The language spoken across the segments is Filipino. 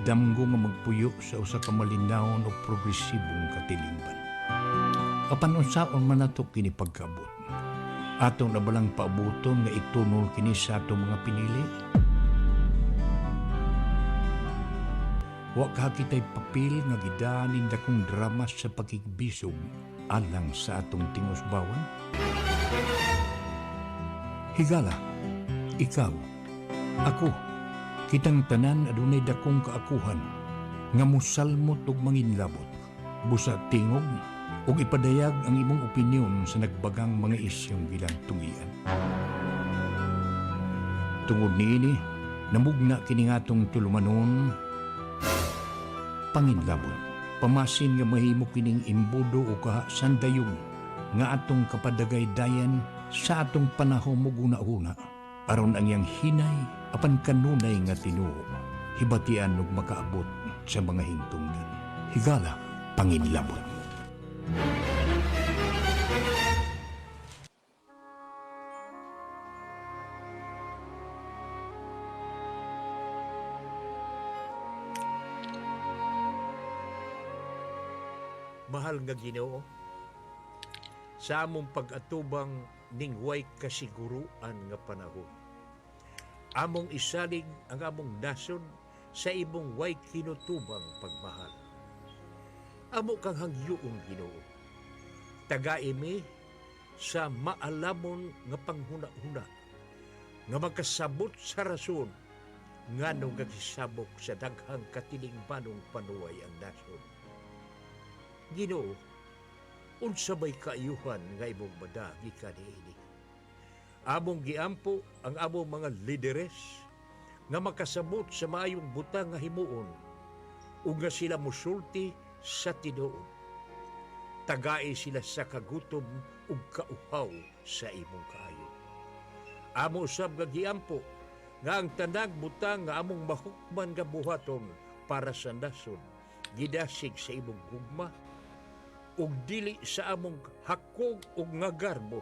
damgo nga magpuyo sa usa ka malinawon o progresibong katilingban. Apan unsaon man nato kini pagkaabot? Atong nabalang paabuton nga itunol kini sa atong mga pinili? Wa ka kita'y papel nga gidanin dakong drama sa pakigbisog alang sa atong tingusbawan? Higala, ikaw, ako, kitang tanan adunay dakong kaakuhan nga musalmot ug manginlabot, busa tingog ug ipadayag ang imong opinyon sa nagbagang mga isyong gilantungian. Tungod niini, namugna kini nga atong tulumanon, panginlabot, pamasin nga mahimo kining imbudo o sandayong nga atong kapadagay-dayan sa atong panahon mo guna-una aron ang iyang hinay apan kanunay nga tinuo hibatian ug makaabot sa mga hingtungdan. Higala, panginlabot. Mahal nga Ginoo, sa among pag-atubang ning way kasiguruan nga panahon, among isalig ang among nasod sa imong way kinutubang pagmahal. Amo kang hangyoon Ginoo, tagaimi sa maalamon nga panghuna-huna, nga magkasabot sa rason nga nung gagisabok sa daghang katilingbanong panuway ang nasod. Ginoo, unsa may kaayuhan nga imong madagi kaniini. Among giampo ang among mga lideres nga makasabot sa maayong butang nga himuon ug nga sila mosulti sa tinuod. Tagai sila sa kagutom ug kauhaw sa imong kaayo. Amo usab nga giampo nga ang tanang butang nga among mahukman nga buhaton para sa nasod gidasig sa imong gugma ug dili sa among hakog ug ngagarbo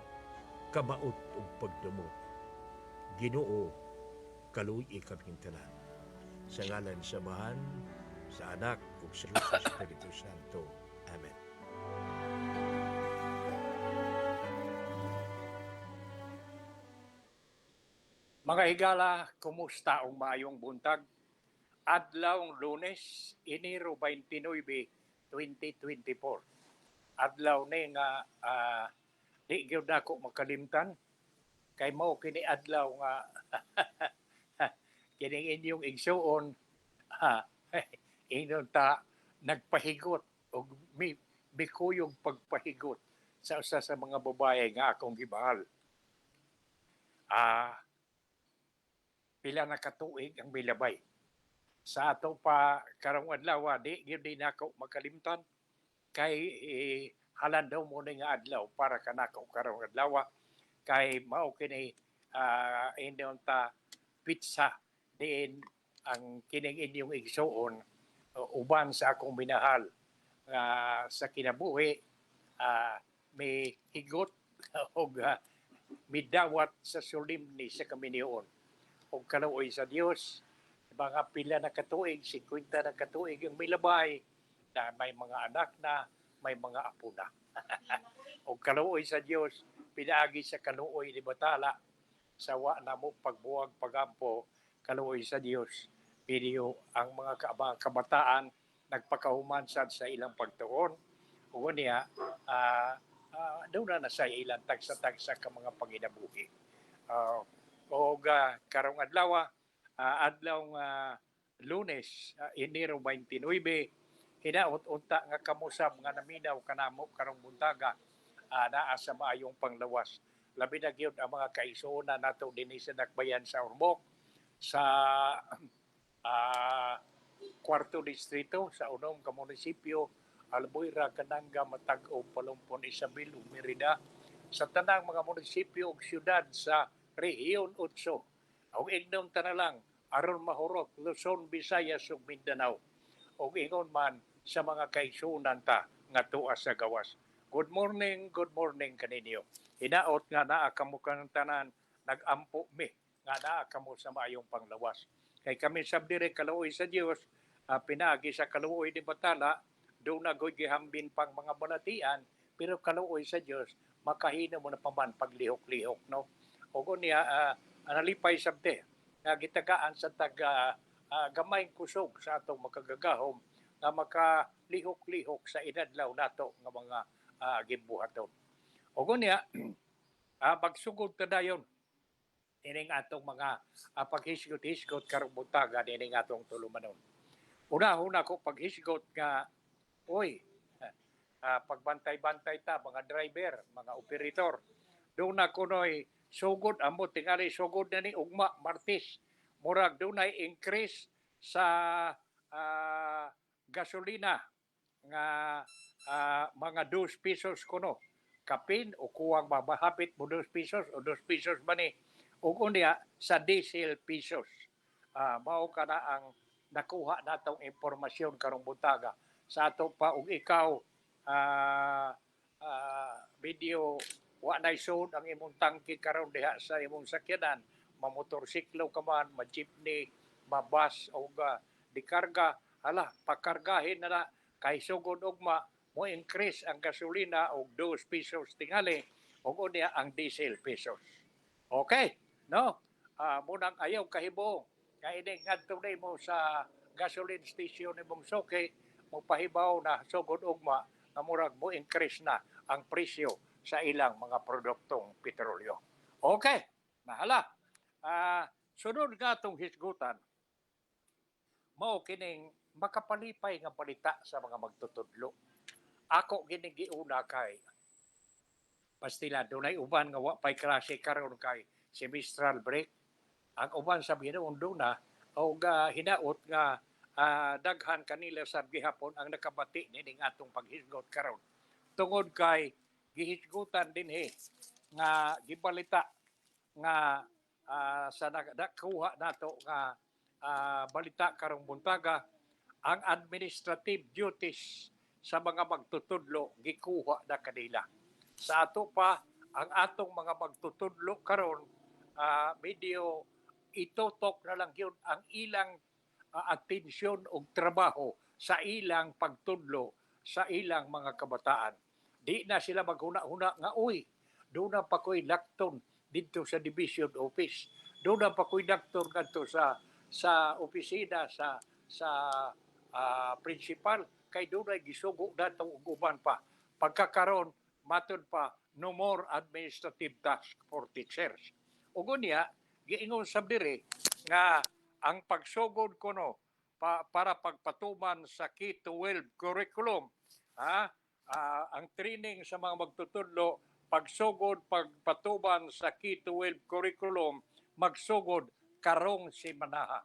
kamaot ug pagdamo. Ginoo, kaluoy kaming tanan. Sa ngalan sa Amahan, sa Anak ug sa Espiritu Santo. Amen. Mga higala, kumusta ang maayong buntag? Adlawng Lunes, Enero 29, 2024. Adlaw ni nga di gyud nako makalimtan kay mao kini adlaw nga kining inyong igsuon inon ta nagpahigot og mikuyog pagpahigot sa usa sa mga babaye nga akong gibahal. Pila na katuig ang milabay. Sa ato pa karong adlaw di gyud nako makalimtan kay halan daw mo nga adlaw para kanako karong adlaw kay mao kini inyong ta pizza diin ang kining inyong igsuon uban sa akong minahal sa kinabuhi may higot og midawat sa solemni sa kaminion og kaluoy sa Dios mga pila na katuig 50 na katuig ang milabay na may mga anak na, may mga apo na. O kaluoy sa Dios, pinaagi sa kaluoy ni Batala, sa wa na mo pagbuwag pagampo, kaluoy sa Dios, piniyo ang mga kabataan nagpakahumansad sa ilang pagtuon. O niya, doon na sa ilang tagsa-tagsa ka mga panginabuhi. Karong adlaw, adlawng Lunes, Enero 29, hinaut-unta nga kamusab nga naminaw kanamo karong buntaga naa sa maayong panglawas. Labi na gyud ang mga kaigsuonan nato dinhi sa Dakbayan sa Ormoc sa kwarto distrito sa unom ka munisipyo Albuera, Cananga, Matag-o, Palumpon, Isabel ug Merida sa tanang mga munisipyo ug syudad sa Rehiyon 8 ug ignom ta na lang aron mahurot Luzon, Visayas ug Mindanao ug ingon man sa mga kaigsuonan ta nga tuwa sa gawas. Good morning kaninyo. Hinaot nga naa kamo kanang tanan nag-ampo mi nga naa kamo sa maayong panglawas. Kay kami sabdire kaluoy sa Dios pinagi sa kaluoy ni Batala, doon na gihambin pang mga balatian, pero kaluoy sa Dios makahino mo na paman paglihok-lihok, no? O niya analipay sabte nga gitagaan sa taga gamay kusog sa atong makagagahom nga makalihok-lihok sa inadlaw nato nga mga gibuhaton. O niya pagsugod ta dayon ining atong mga paghisgot-hisgot karong buntaga ining atong tulumanon. Una-una ko paghisgot nga oy, pagbantay-bantay ta, mga driver, mga operator. Doon na kunoy sugod, amo tingali sugod na ni ugma, Martis. Murag doon ay increase sa gasolina nga mga 2 pesos kuno. Kapin o kuwang mabahapit mo 2 pesos o 2 pesos ba ni? O kunya sa diesel pesos. Mao ka na ang nakuha natong impormasyon karong buntaga sa ato pa ug ikaw video wa nay soon ang imong tangke karon diha sa imong sakyanan, mamotorsiklo ka man, ma-jeepney, ma-bus o dikarga, hala pakargahin na kay sugod ugma mo increase ang gasolina og 2 pesos tingali ug unya ang diesel pesos. Okay, no? Munang ayaw kahibong kaya ini ngadto mo sa gasoline station imong suki mo pahibaw na sugod ugma nga murag mo increase na ang presyo sa ilang mga produktong petrolyo. Okay, nahala. Sunod nga itong hisgutan, mao kining makapalipay nga balita sa mga magtutudlo. Ako ginigiuna kay pastila dunay uban nga wa pay klase karon kay semestral break. Ang uban sa binuundo na o hinaot nga daghan kanila sa gihapon ang nakabati nining atong paghisgot karon. Tungod kay gihisgutan din nga gibalita nga sa nakuha nato nga balita karong buntaga ang administrative duties sa mga magtutudlo gikuha na kanila. Sa ato pa ang atong mga magtutudlo karon medyo itotok na lang yun ang ilang atensyon o trabaho sa ilang pagtudlo sa ilang mga kabataan. Di na sila maghuna-huna nga, uy, doon na pa ko'y lakton dito sa division office. Doon na pa ko'y lakton kanto sa opisina, sa principal. Kay doon ay gisugo na itong uguban pa. Pagkakaroon, matod pa, no more administrative task for teachers. Ugo niya, giingon sa diri nga ang pagsugod kuno para pagpatuman sa K-12 curriculum, ang training sa mga magtutudlo, pagsugod pagpatuman sa K-12 curriculum, magsugod karong simanaha.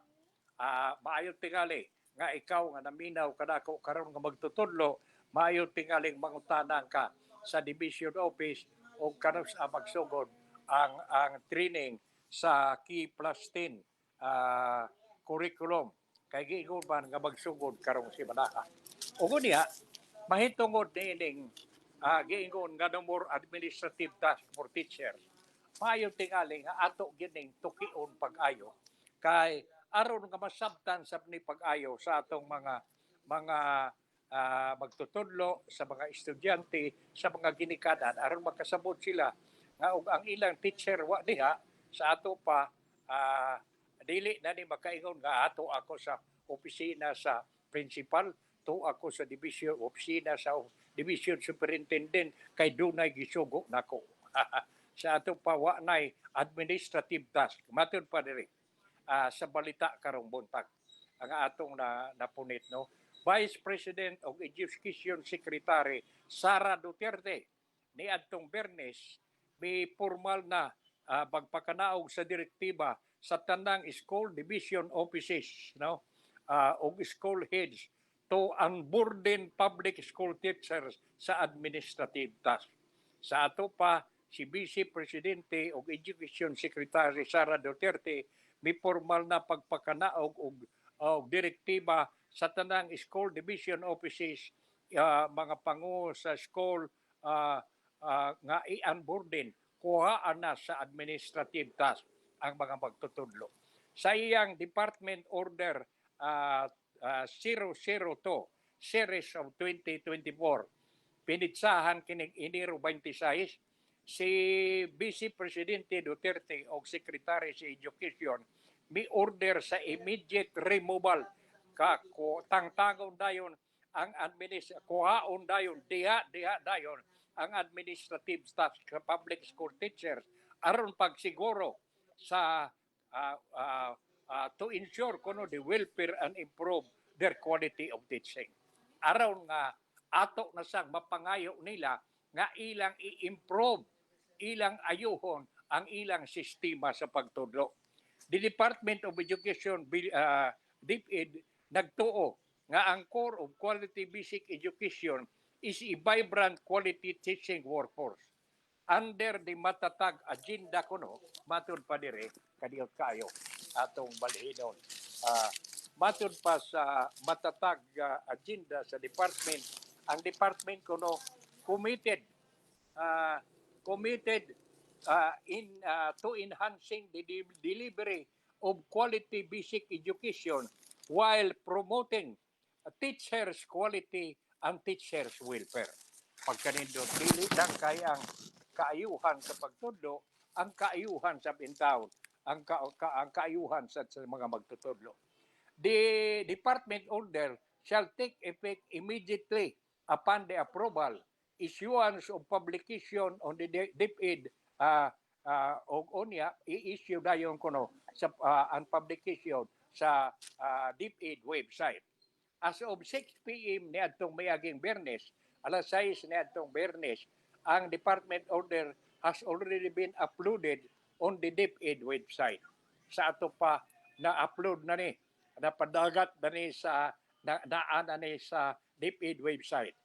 Maayo tingali nga ikaw nga naminaw kadako karon nga magtutudlo, maayo tingaling mangutanan ka sa division office o kanang magsugod ang training sa K+10 curriculum kay giingon man nga magsugod karong simanaha. Ugo niya mahitungod nining giingon nga no more administrative task for teachers. Maayo tingali nga ato gining tukion pag-ayo kay aron nga masabtan sa ni pag-ayo sa atong mga magtutudlo, sa mga estudyante, sa mga ginikanan aron makasabot sila nga og ang ilang teacher wa diha sa ato pa dili na ni makaingon nga ato ako sa opisina sa principal, to ako sa division opisina sa division superintendent kay dunay gisugo nako. Sa ato pa wa nay administrative task. Matud pa diri sa balita karong buntag ang atong napunit, no. Vice President of Education Secretary Sara Duterte ni adtong Bernes may formal na pagpakanaog sa direktiba sa tanang school division offices, no, o school heads to unburden public school teachers sa administrative task. Sa ato pa si Vice Presidente o Education Secretary Sara Duterte may formal na pagpakanaog og direktiba sa tanang school division offices, mga pangu sa school nga i-unburden, kuhaan na sa administrative task ang mga magtutudlo. Sa iyang Department Order 002 series of 2024. Pinitsahan kining Enero 26 si Vice Presidente Duterte o Secretary sa Education mi order sa immediate removal tangtangon dayon ang kuhaon dayon diha dayon ang administrative staff sa public school teachers aron pagsiguro sa to ensure kuno the welfare and improve their quality of teaching. Aron nga ato na sang mapangayo nila nga ilang i-improve, ilang ayuhon ang ilang sistema sa pagtudlo. The Department of Education, DepEd, nagtuo nga ang core of quality basic education is a vibrant quality teaching workforce. Under the matatag agenda kuno, matud pa dire, kadiyot kayo, atong balihinon. Matud pa sa matatag agenda sa department, ang department kuno committed to enhancing the delivery of quality basic education while promoting teachers' quality and teachers' welfare. Pagkanindot, dili lang kay ang kaayuhan sa pagtudlo, ang kaayuhan sa pintaon, ang kaayuhan sa mga magtutudlo. The department order shall take effect immediately upon the approval, issuance of publication on the DepEd o unya i-issue dayon kuno sa ang publication sa DepEd website. As of 6 p.m. niadtong mayaging Biyernes, alas 6 niadtong Biyernes, ang department order has already been uploaded on the DepEd website. Sa ato pa na-upload na ni, napadagat na ni sa naana ni sa DepEd website.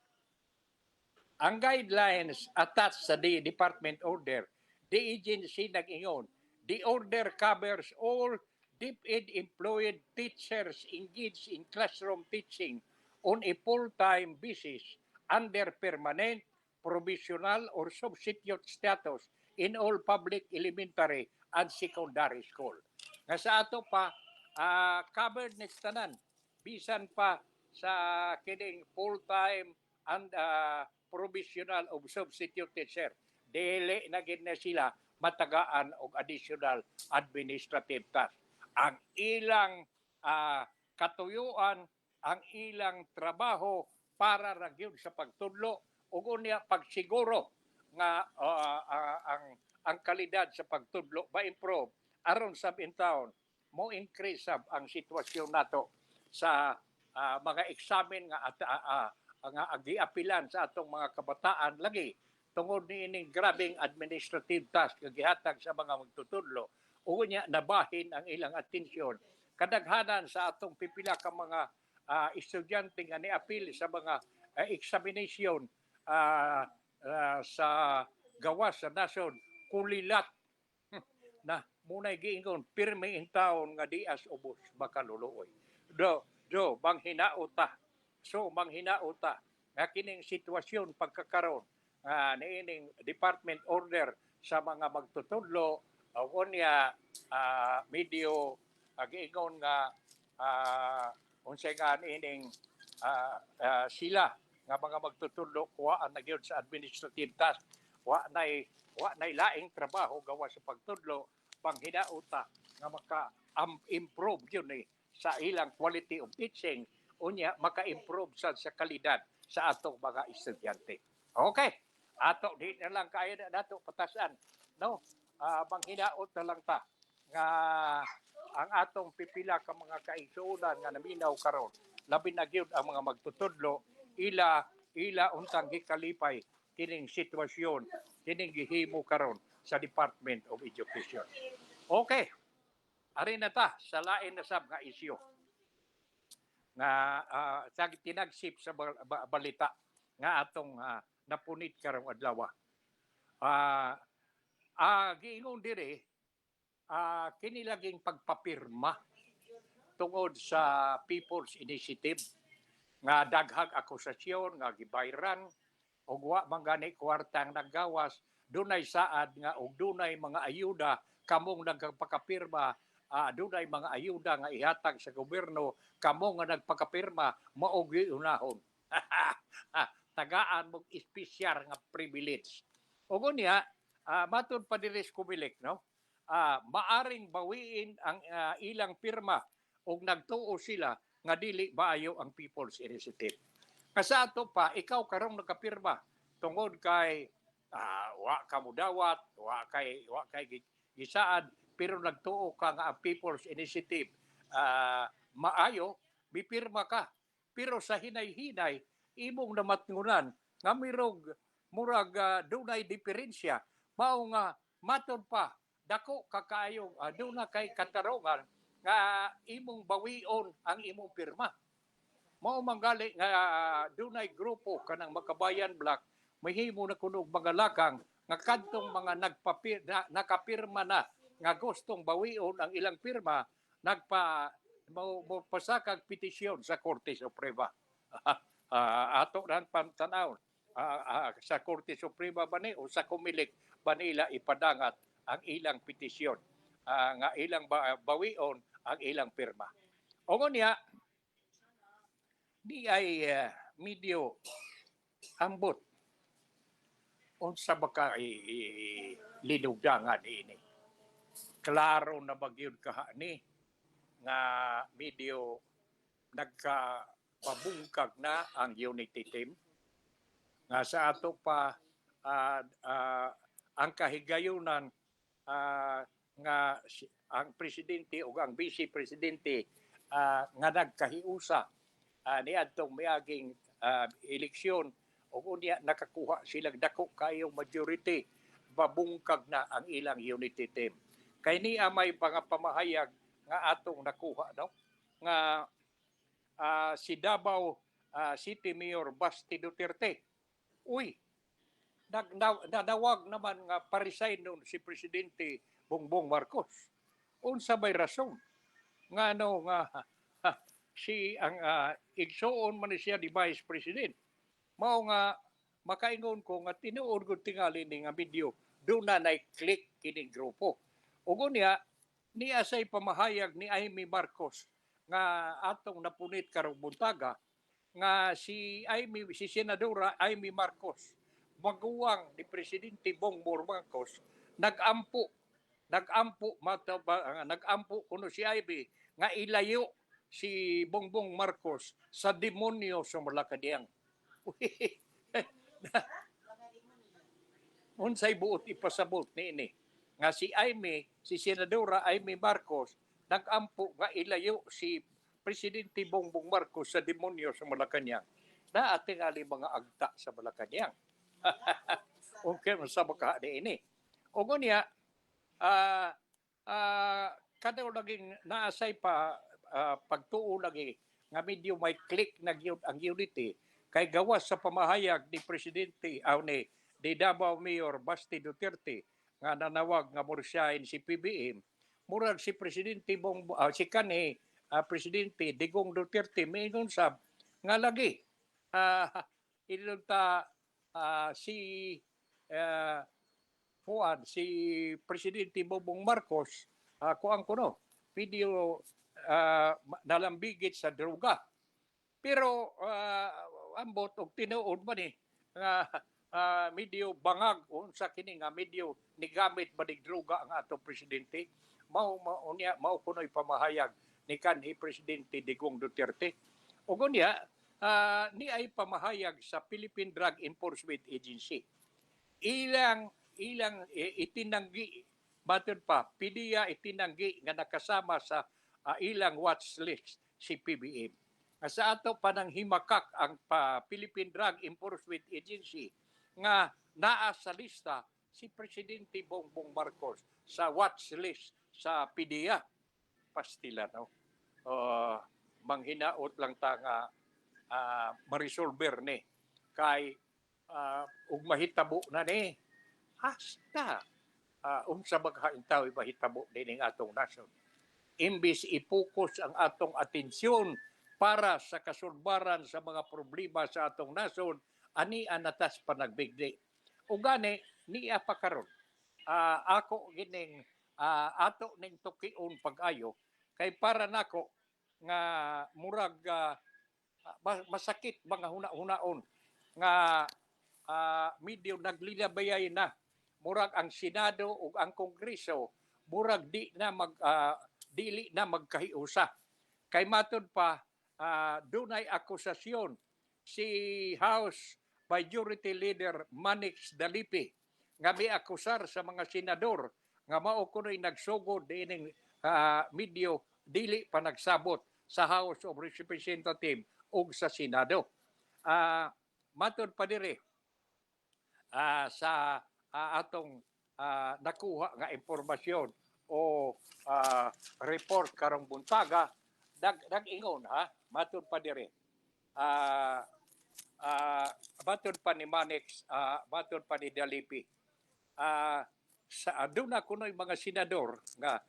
Ang guidelines attached sa the department order, the agency nag-ingon, the order covers all DepEd employed teachers engaged in classroom teaching on a full-time basis under permanent, provisional, or substitute status in all public elementary and secondary school. Nga sa ato pa, covered next tanan, bisan pa sa kining full-time and provisional o substitute teacher. Dili na gid na sila matagaan og additional administrative task. Ang ilang katuyuan, ang ilang trabaho para ra gyud sa pagtudlo ug unya pagsiguro nga ang kalidad sa pagtudlo ma-improve aron sa intawon mo increase ang sitwasyon nato sa mga examen nga agi-apilan sa atong mga kabataan lagi tungod niining grabing administrative task nga gihatag sa mga magtutudlo o nya nabahin ang ilang atensyon kadaghanan sa atong pipila ka mga estudyante nga ni-apil sa mga examination sa gawas sa nason kulilat na munay giingon pirmi in taon nga dias ubos makaluluoy. Manghinauta nga kining sitwasyon pagkakaroon niining department order sa mga magtutudlo o unya medyo giingon nga unsay nga niining sila nga mga magtutudlo kuhaan na gyud sa administrative task wa nay laing trabaho gawa sa pagtudlo panghinauta nga maka-improve yun sa ilang quality of teaching unya maka-improve sa kalidad sa atong mga estudyante. Okay, ato di na lang kaya na nato patasan no manghinaot na lang ta nga ang atong pipila ka mga kaigsuonan nga naminaw karon labi na gyud ang mga magtutudlo ila untang gikalipay kining sitwasyon kining gihimo karon sa Department of Education. Okay. Ari na ta sa lain na sab nga isyu nga sa tinagsip sa balita nga atong napunit karong adlaw. Giingon dire kini laging pagpapirma tungod sa People's Initiative nga daghang akusasyon nga gibayran og wa man gani kwartang naggawas dunay saad nga og dunay mga ayuda kamong nagpakapirma dunay mga ayuda nga ihatag sa gobyerno, kamo nga nagpakapirma mao gyud unahon. Tagaan mong espesyal nga privilege. O niya, matud pa diri sa Kumilik, no? Maaring bawiin ang ilang pirma ug nagtuo sila nga dili maayo ang People's Initiative. Kasa ato pa, ikaw karong nakapirma tungod kay wa ka mudawat, wa kay gisaan, pero nagtuo ka nga ang People's Initiative maayo, bipirma ka. Pero sa hinay-hinay, imong namatngunan nga murag dunay diferensya, mao nga matud pa dako ka kaayo duna kay katarungan nga imong bawion ang imong pirma. Mao manggali nga dunay grupo kanang Makabayan Black mahimo na kunog mga lakang nga kadtong mga nakapirma na nga gustong bawion ang ilang pirma mo pasakag petisyon sa Korte Suprema. Ato nang pantanaw sa Korte Suprema ba ni o sa Kumilik ba nila ipadangat ang ilang petisyon nga ilang bawion ang ilang pirma. O niya, di ay medyo ambot unsa ba ka linugdangan ini. Klaro na bagyod kaha ni nga medyo nagkapabungkag na ang unity team nga sa ato pa ang kahigayunan nga ang presidente o ang vice presidente nga nagkahiusa niadtong miaging eleksyon o unya nakakuha silang dako kayong majority, babungkag na ang ilang unity team. Kay niya may pamahayag nga atong nakuha, no? Nga si Davao City Mayor Basti Duterte, nadawag naman nga pa-resign nun si Presidente Bongbong Marcos. Unsa may rason nga si ang igsuon man siya di Vice President. Mao nga makaingon ko nga tinuod ko tingali ni nga video doon na click kining grupo. Ugo niya say pamahayag ni Amy Marcos nga atong napunit karong buntaga nga si Senadora Amy Marcos maguwang ni Presidente Bongbong Marcos nagampo kuno si Amy nga ilayo si Bongbong Marcos sa demonyo sa Malacañang. Unsay buot ipasabot niini nga si Senadora Amy Marcos nagampo nga ilayo si Presidente Bongbong Marcos sa demonyo sa Malacañang. Na ating ali mga agta sa Malacañang. Okay, masabak ka niini. O niya, kadaw naging naasay pa pagtuo lagi nga medyo may click na ang unity kay gawas sa pamahayag ni Presidente ni Davao Mayor Basti Duterte nga nanawag nga mursahin si PBM, murag si Presidente Presidente Digong Duterte mingon sab nga lagi si Presidente Bongbong Marcos kuno video nalambigit sa droga. Pero ambot og tinuod man ni nga medyo bangag unsa kini nga medyo nigamit ba dig droga ang atong presidente. Mao kuno'y pamahayag ni kanhi Presidente Digong Duterte. Ug unya ni ay pamahayag sa Philippine Drug Enforcement Agency. Ilang itinanggi batud pa PDEA itinanggi nga nakasama sa ilang watch list si PBM. Sa ato pa nang himakak ang Philippine Drug Enforcement Agency nga naa sa lista si Presidente Bongbong Marcos sa watch list sa PDEA. Pastila, no? Manghinaot lang ta nga marisolver ni kay ug mahitabo na ni hasta unsa maghaintaw mahitabo dining atong nasyon. Imbis ipokus ang atong atensyon para sa kasulbaran sa mga problema sa atong nasyon, ani anatas panagbigdi. Ug gani niya pa karon ako gining ato ning tukion pag-ayo kay para nako nga murag masakit mga huna-hunaon nga medyo naglilabayay na murag ang Senado ug ang Kongreso murag dili na magkahiusa kay matud pa dunay akusasyon si House Majority Leader Manix Dalipi nga may akusar sa mga senador nga mao kunoy nagsugod dining medyo dili pa nagsabot sa House of Representatives ug sa Senado. Matud pa diri sa atong nakuha nga impormasyon o report karong buntaga nag-ingon matud pa diri matud pa ni Manix matud pa ni Dalipi sa aduna kunoy mga senador nga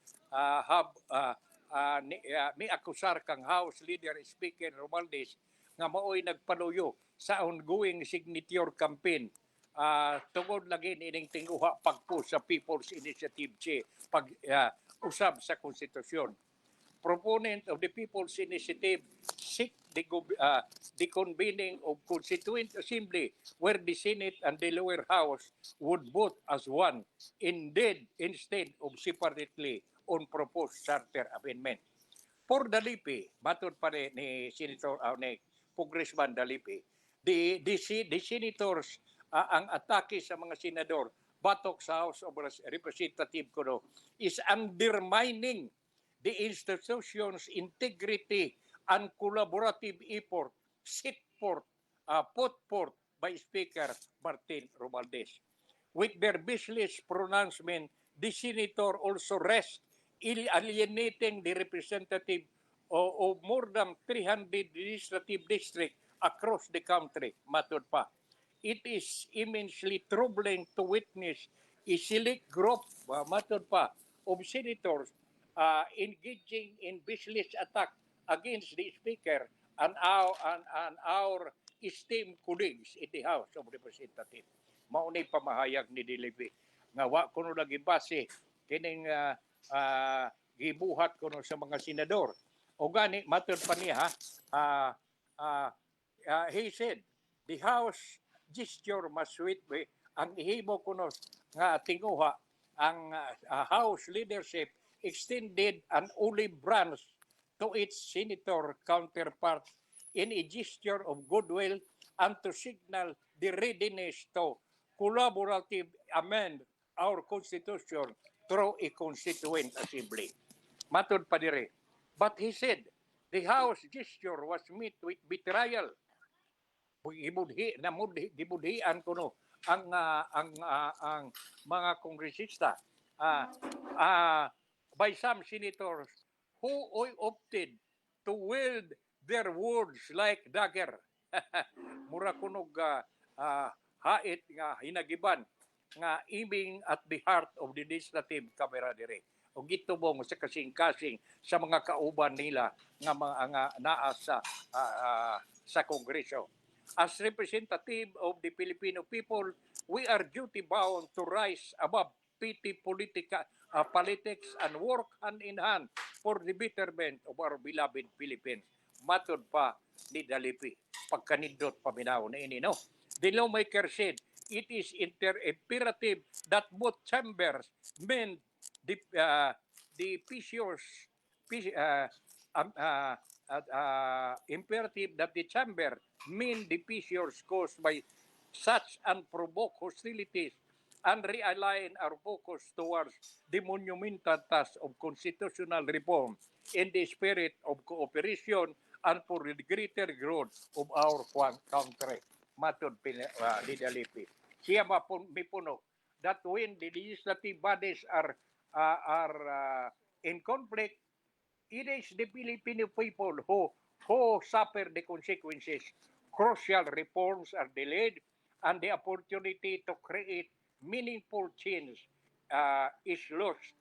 may akusar kang House Leader Speaker Romualdez nga maoy nagpaluyo sa ongoing signature campaign tungod lagi ining tinguha pagpo sa People's Initiative pag usab sa konstitusyon. Proponent of the People's Initiative seek the convening of Constituent Assembly where the Senate and the lower house would vote as one instead of separately on proposed charter amendment. For Dalipi, matod pa ni Senator ni Congressman Dalipi, the senators ang atake sa mga senador batok sa House of Representatives kuno is undermining the institution's integrity and collaborative effort set forth put forth by Speaker Martin Romualdez. With their baseless pronouncement, the senator also rests alienating the representative of more than 300 legislative districts across the country, matod pa. It is immensely troubling to witness a select group, matod pa, of senators engaging in baseless attack against the Speaker and our esteemed colleagues in the House of Representatives. Maunay pamahayag ni Dilipi nga wa kuno lagi base kining gibuhat kuno sa mga senador. O gani matud pa niya he said the House gesture must sweetly ang ihimo kuno nga tinguha ang House leadership extended an olive branch to its senator counterparts in a gesture of goodwill and to signal the readiness to collaborative amend our Constitution through a Constituent Assembly. Matod pa dire. But he said, the House gesture was met with betrayal. Gibudhian kuno ang mga kongresista by some senators who opted to wield their words like dagger. Mura kunog hait nga hinagiban nga aiming at the heart of the legislative camera dire. O gitubong sa kasing-kasing sa mga kauban nila nga mga naa sa Kongreso. As representative of the Filipino people, we are duty-bound to rise above petty politics and work hand in hand for the betterment of our beloved Philippines. Matod pa ni Dalipi, pagkanindot paminaw na ini, no? The lawmaker said, it is imperative that both chambers mend the imperative that the chamber mean the fissures caused by such unprovoked hostilities and realign our focus towards the monumental task of constitutional reform in the spirit of cooperation and for the greater growth of our country. Matod ni Dalipi. Siya mipuno that when the legislative bodies are in conflict, it is the Filipino people who suffer the consequences. Crucial reforms are delayed and the opportunity to create meaningful change is lost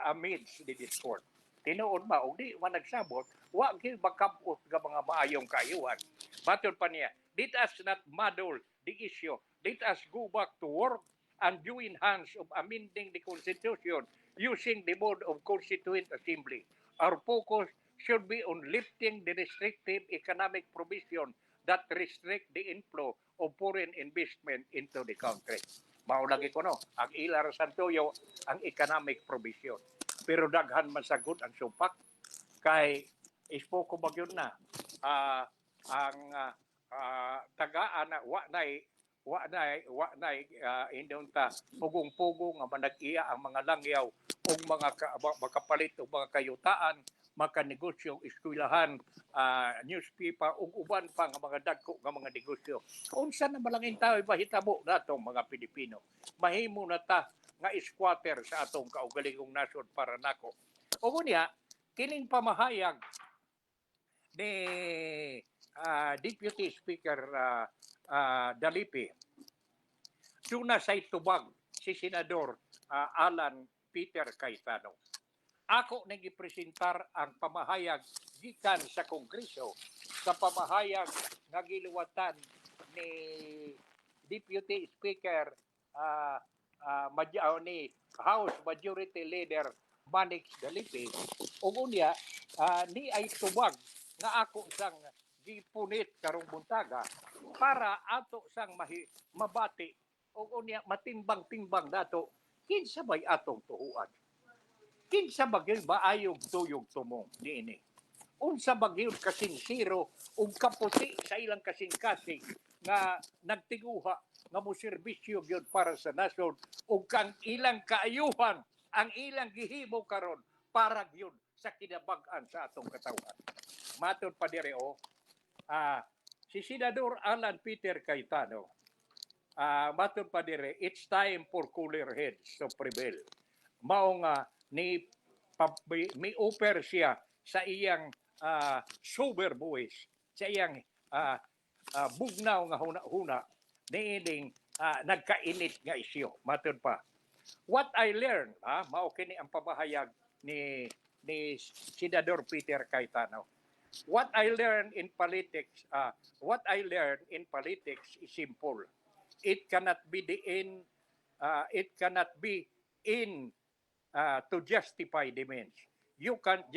amidst the discord. Tinuod ba, o di man nagsabot, wa gyud makabot nga mga maayong kaayuhan. Matod pa niya, let us not muddle the issue. Let us go back to work and join hands of amending the Constitution using the mode of Constituent Assembly. Our focus should be on lifting the restrictive economic provision that restrict the inflow of foreign investment into the country. Maulagi ko no, ang ilar santuyo ang economic provision. Pero daghan man sagud ang sumpak kay ispo ko bagyon na ang tagaan na wa nay indong ta pugong-pugong nga manag-iya ang mga langyaw ug mga makapalit og mga kayutaan makanegosyo eskwelahan newspaper ug uban pa nga mga dagko nga mga negosyo unsa na malangin tawo bahitabo natong mga Pilipino mahimo na ta nga squatter sa atong kaugalingong nasod para nako ug unya kining pamahayag ni Deputy Speaker Dalipi suna say tubag si Senador Alan Peter Cayetano. Ako nang gipresentar ang pamahayag gikan sa Kongreso sa pamahayag nga giluwatan ni Deputy Speaker ni House Majority Leader Manix Dalipi ug unya ni ay tubag nga ako sang gipunit karong buntaga para ato sang mabati ug unya matimbang-timbang dato kinsa bay atong tuhuan. Kinsa bagay maayong tuyog tumong niini. Unsa bagay kasinsiro ug kaputi sa ilang kasing-kasing nga nagtiguha nga mo serbisyo gyud para sa nasod ug kang ilang kaayuhan ang ilang gihimo karon para gyud sa kinabag-an sa atong katawhan. Matod pa dire si Senador Alan Peter Cayetano matod pa dire it's time for cooler heads to prevail. Mao nga may offer siya sa iyang sober voice, sa iyang bugnaw nga huna-huna niining nagkainit nga isyu. Matod pa. What I learned, mao kini ang pamahayag ni Senador Peter Cayetano. What I learned in politics is simple. It cannot be to justify the means. You can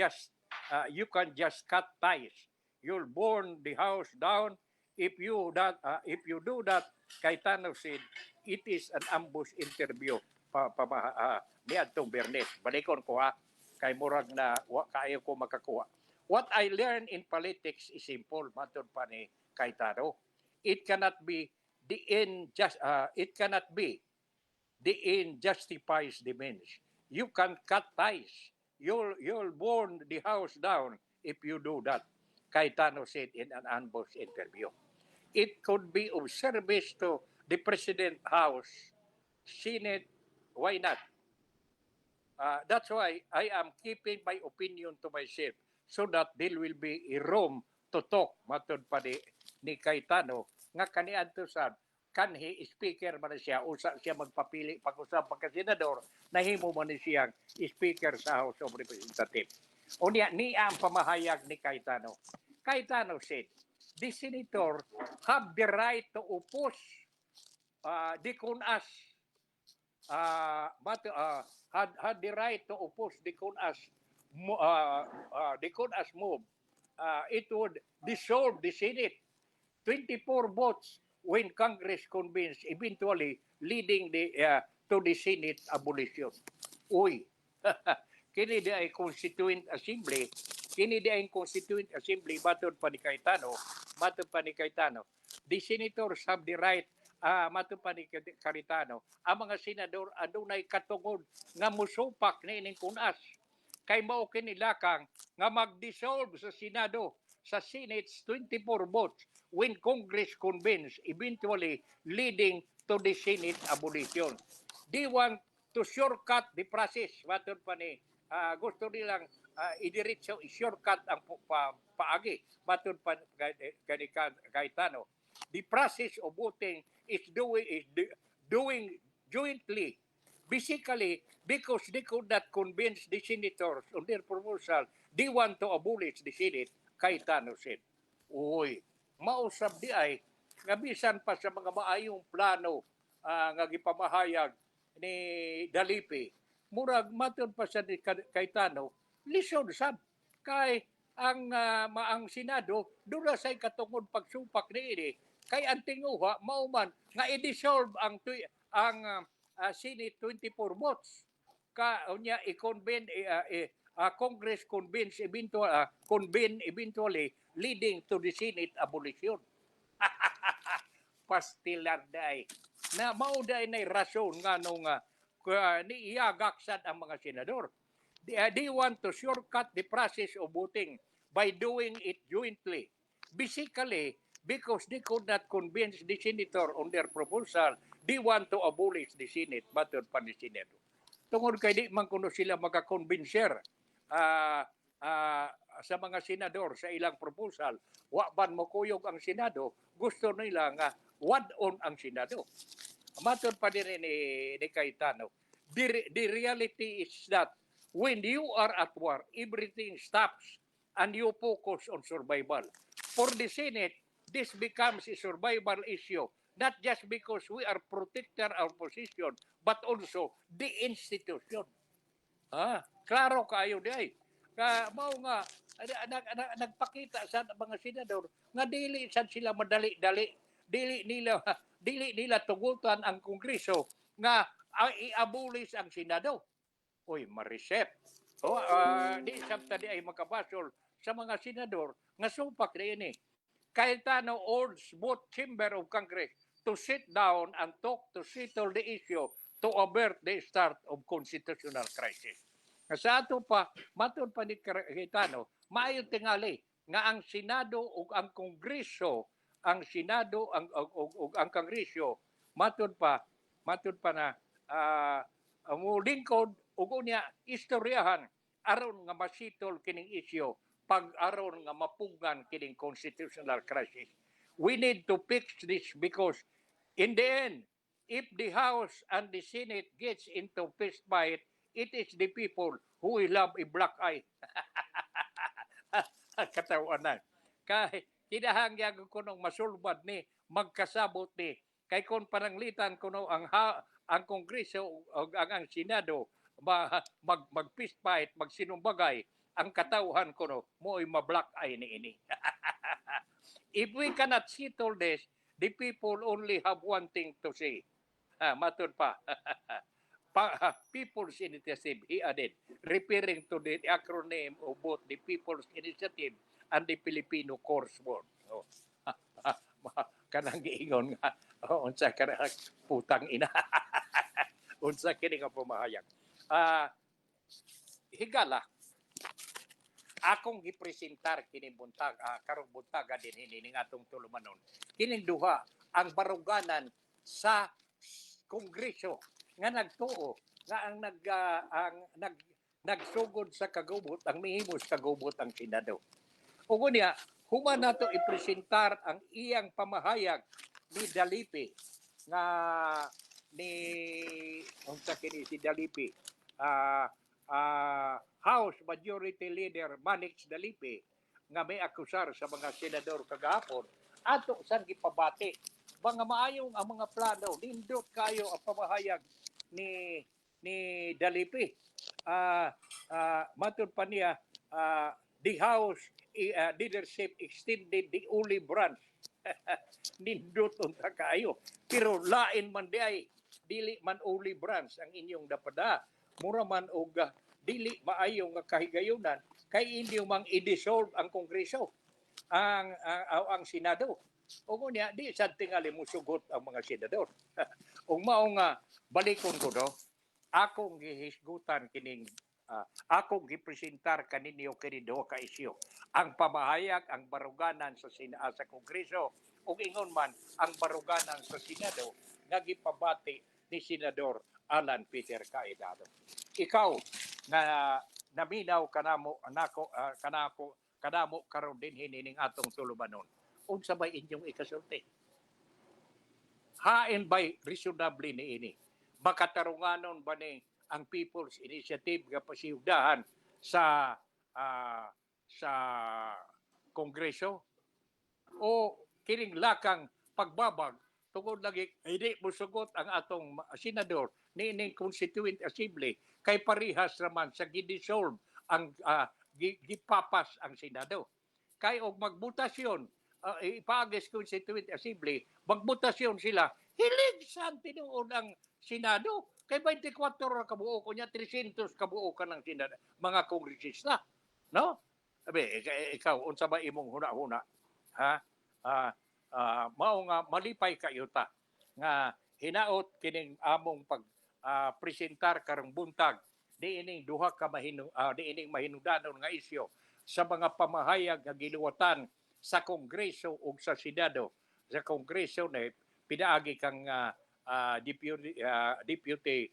just cut ties. You'll burn the house down. If you do that, Cayetano said, it is an ambush interview. Niadtong Bernes. Balikon ko kay murag na kaayo ko makakuha. What I learned in politics is simple, matod pa ni Cayetano. It cannot be the end justifies the means. You can cut ties. You'll burn the house down if you do that, Cayetano said in an ambush interview. It could be of service to the President House, Senate, why not? That's why I am keeping my opinion to myself so that there will be a room to talk, matod pa ni Cayetano, nga kaniadto sad kanhi speaker man siya usa siya magpapili pag-usap pagka-senador nahimo man siyang speaker sa House of Representatives. Unya ni ang pamahayag ni Cayetano. Cayetano said, the senator have the right to oppose had the right to oppose the CONAS move. It would dissolve the Senate. 24 votes when Congress convenes, eventually leading to the Senate abolition. Uy, kini di ay Constituent Assembly, matod pa ni Cayetano, the senators have the right, matod pa ni Cayetano, ang mga senador adunay katungod nga musupak ni ining kunas. Kay mao kini lakang nga mag-dissolve sa Senado, sa Senate's 24 votes when Congress convenes, eventually leading to the Senate abolition. They want to shortcut the process. Matod pa ni gusto nilang idiretso i-shortcut ang paagi. Matod pa ni Cayetano. The process of voting is doing jointly. Basically, because they could not convince the senators on their proposal, they want to abolish the Senate, Cayetano said. Uy, mausap di ay, ngabisan pa sa mga maayong plano nga gipamahayag ni Dalipi, murag matud pa sa kay Tano, lisod sad kay ang maang Senado dula say katungod pagsupak niini kay ang tinguha mao man nga i-dissolve ang Senate 24 votes ka unya i-convene Congress convene eventually leading to the Senate abolition. Pastilar day na mao day nay rason nga nung niiyagak sad ang mga senador. They want to shortcut the process of voting by doing it jointly. Basically, because they could not convince the senator on their proposal, they want to abolish the Senate, batod pa ni Senado. Tungod kay di man kuno sila makakonbinser sa mga senador sa ilang proposal, wa ban mo kuyog ang Senado, gusto nila nga wad-on ang Senado. Matod pa din ni Cayetano, the reality is that when you are at war, everything stops and you focus on survival. For the Senate, this becomes a survival issue, not just because we are protecting our position, but also the institution. Klaro kayo di ay. Mao nga, nagpakita sa mga senador nga dili sad sila madali-dali. Dili nila tugutan ang Kongreso nga i-abolish ang Senado. Uy, mariset. Di sabta di ay makabasol sa mga senador nga supak na ini. Cayetano urged both chamber of Congress to sit down and talk to settle the issue to avert the start of constitutional crisis. Sa ato pa, matod pa ni Cayetano, maayo tingali nga ang Senado ug ang Kongreso, ang Senado ug ang Kongreso, matod pa na mulingkod ug unya istoryahan aron nga masitol kining isyu pag aron nga mapugan kining constitutional crisis. We need to fix this because in the end, if the House and the Senate gets into fist fight, it is the people who will have a black eye. Katawanan. Kay kinahangyan ko nung masulbad ni magkasabot ni kay kon pananglitan kuno ang Kongreso o ang Senado mag-fist fight, magsinumbagay, ang katauhan ko no, mo'y ma-black eye ni ini. If we cannot settle this, the people only have one thing to say. Matod pa. People's Initiative, he added, referring to the acronym of both the People's Initiative and the Filipino Course Board. Kanang giingon nga, unsa ka putang ina. Unsa kini nga pumahayag. Higala, akong gipresentar kini buntag, karong buntaga din hining atong tulumanon. Kining duha ang baruganan sa Kongreso nga nagtuo nga ang nagsugod sa kagubot, ang mihimos kagubot ang Senado. Ug unya, human nato ipresentar ang iyang pamahayag ni Dalipi nga ni unsa kini si Dalipi House Majority Leader Manix Dalipi nga may akusar sa mga senador kagahapon ato sang gipabati mga maayong ang mga plano nindot kayo ang pamahayag ni Dalipi. Matud pa niya the House leadership extended the olive branch. Nindot unta kayo pero lain man di ay dili man olive branch ang inyong dapada mura man og dili maayo nga kahigayunan kay inyo mang i-dissolve ang Kongreso ang Senado. O niya di sad tingali mo sugot ang mga senador. Ug mao nga balikon ko do akong gihisgutan kining akong gipresentar kaninyo kini duha ka isyu ang pamahayag ang baruganan sa Kongreso ug ingon man ang baruganan sa Senado nga gipabati ni Senador Alan Peter Cayetano. Ikaw na naminaw kanamo karon din hining atong tulumanon. Unsa bay inyong ikasulti? Hain bay reasonably ni ini? Makatarunganon ba ni ang People's Initiative nga pasiyudahan sa Kongreso? O kining lakang pagbabag tungod lagi hindi mo sugot ang atong senador niining Constituent Assembly kay parihas naman sa gidissolve ang gipapas ang Senado. Kay og magbutasyon ipaagis Constituent Assembly, magbutasyon sila, hilig sa tinuod ang Senado. Kay 24 ra kabuo ko niya, 300 kabuo ka ng Senado, mga kongresista. No? Sabi, ikaw, unsa ba imong huna-huna? Ha? Mao nga malipay kayo ta nga hinaot kining among pag presentar karong buntag diining duha ka diining mahinudanon nga isyu sa mga pamahayag nga giluwatan sa Kongreso ug sa Senado. Sa Kongreso na pinaagi kang Deputy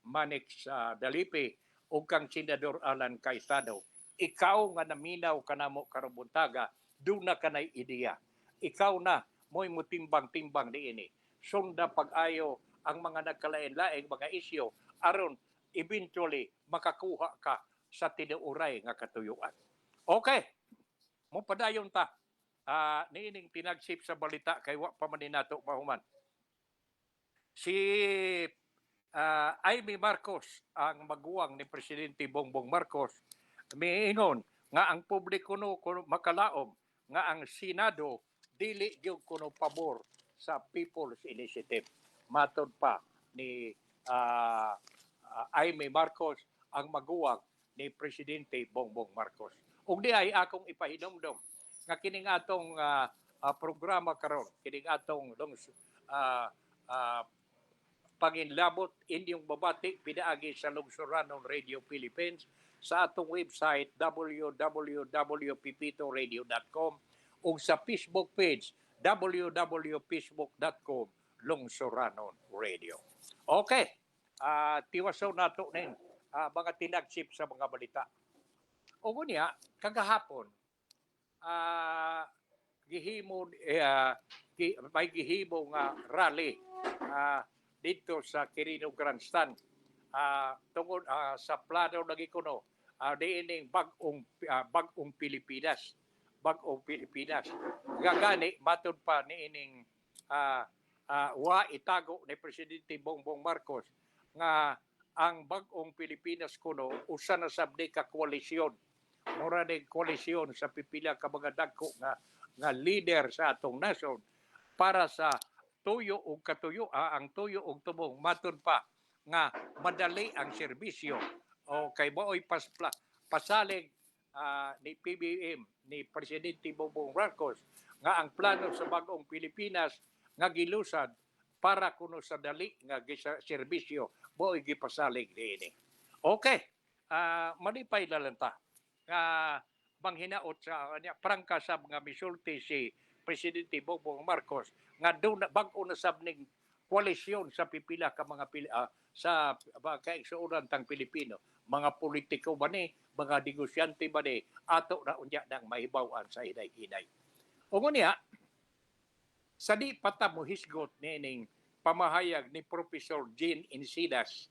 Manix Dalipi ug kang Senador Alan Cayetano. Ikaw nga naminaw kanamo karong buntaga, doon na kanay ideya. Ikaw na mo'y mutimbang-timbang diini. Sunda pag-ayo ang mga nagkalain-laing mga isyo aron eventually makakuha ka sa tinuuray nga katuyuan. Okay. Mo padayon ta. Niining pinagsip sa balita kay wa pa man nato mahuman. Si Amy Marcos, ang maguwang ni Presidente Bongbong Marcos, miingon nga ang publiko no makalaom nga ang Senado dili gyud kuno pabor sa People's Initiative. Matod pa ni Amy Marcos, ang maguwang ni Presidente Bongbong Marcos. Ug di ay akong ipahinumdom nga kining atong programa karon, kining atong panginlabot inyong babati pinaagi sa Lungsuranon Radio Philippines sa atong website www.pipitoradio.com ug sa Facebook page www.facebook.com Lungsuranon Radio. Okay. Tiwaso nato nin mga tinagsip sa mga balita. O niya, kagahapon, may gihimo nga rally dito sa Quirino Grandstand tungod sa plano lagi kuno diining bagong Pilipinas. Bagong Pilipinas. Gagani, matod pa niining wa itago ni Presidente Bongbong Marcos nga ang bagong Pilipinas kuno usa na sabdi ka koalisyon. Mura ning koalisyon sa pipila ka mga dagko nga leader sa atong nasyon para sa tuyo ug katuyo ang tuyo ug tubong matud pa nga madali ang serbisyo o kay mooy pasalig ni PBM ni Presidente Bongbong Marcos nga ang plano sa bagong Pilipinas nga gilusad para kuno sa dali nga serbisyo mooy gipasalig niini. Okay. Malipay na lang ta. Manghinaot sa prangka sab nga misulti si Presidente Bongbong Marcos nga doon bag-o na sab ning koalisyon sa pipila ka mga sa kaigsuonan tang Pilipino, mga politiko ba ni, mga negosyante ba ni, ato na unya nang mahibawan sa hinay-hinay. O ngunya, sa di pata mo hisgot nining pamahayag ni Professor Jean Encinas,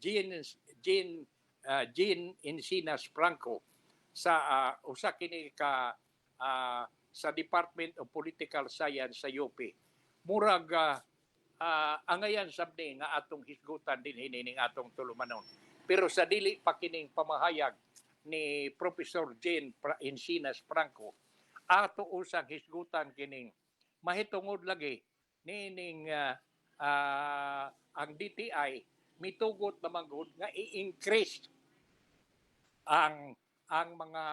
Jean Encinas Franco sa usa kini ka sa Department of Political Science sa UP. Murag angayan sabni nga atong hisgutan din hining atong tulumanon. Pero sa dili pa kining pamahayag ni Professor Jean Encinas Franco, ato usang hisgutan kining mahitungod lagi nining ang DTI mitugot naman gud nga i-increase ang mga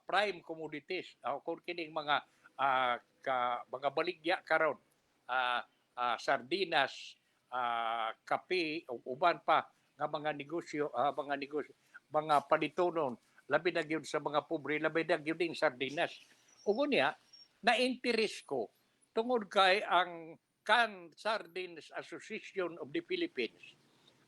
prime commodities o kung kining mga baligya karon sardinas, kape o uban pa nga mga negosyo mga palitonon labi na gyud sa mga pobre, labi na gyud ding sardinas. Ug niya na interest ko tungod kay ang Can Sardines Association of the Philippines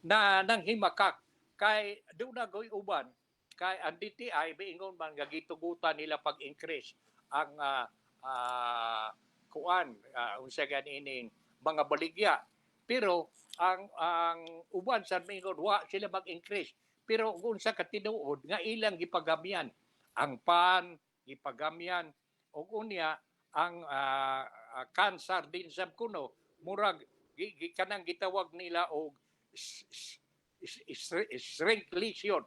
na nanghimakak kay doon na goy uban kay ang DTI biingon man nga gitugutan nila pag-increase ang unsa ganining mga baligya, pero ang uban sa mingon wa sila mag-increase, pero unsa ka tinuod nga ilang gipagamyan ang pan gipagamyan og unya ang cancer din sab kuno murag kanang gitawag nila og shrink lesion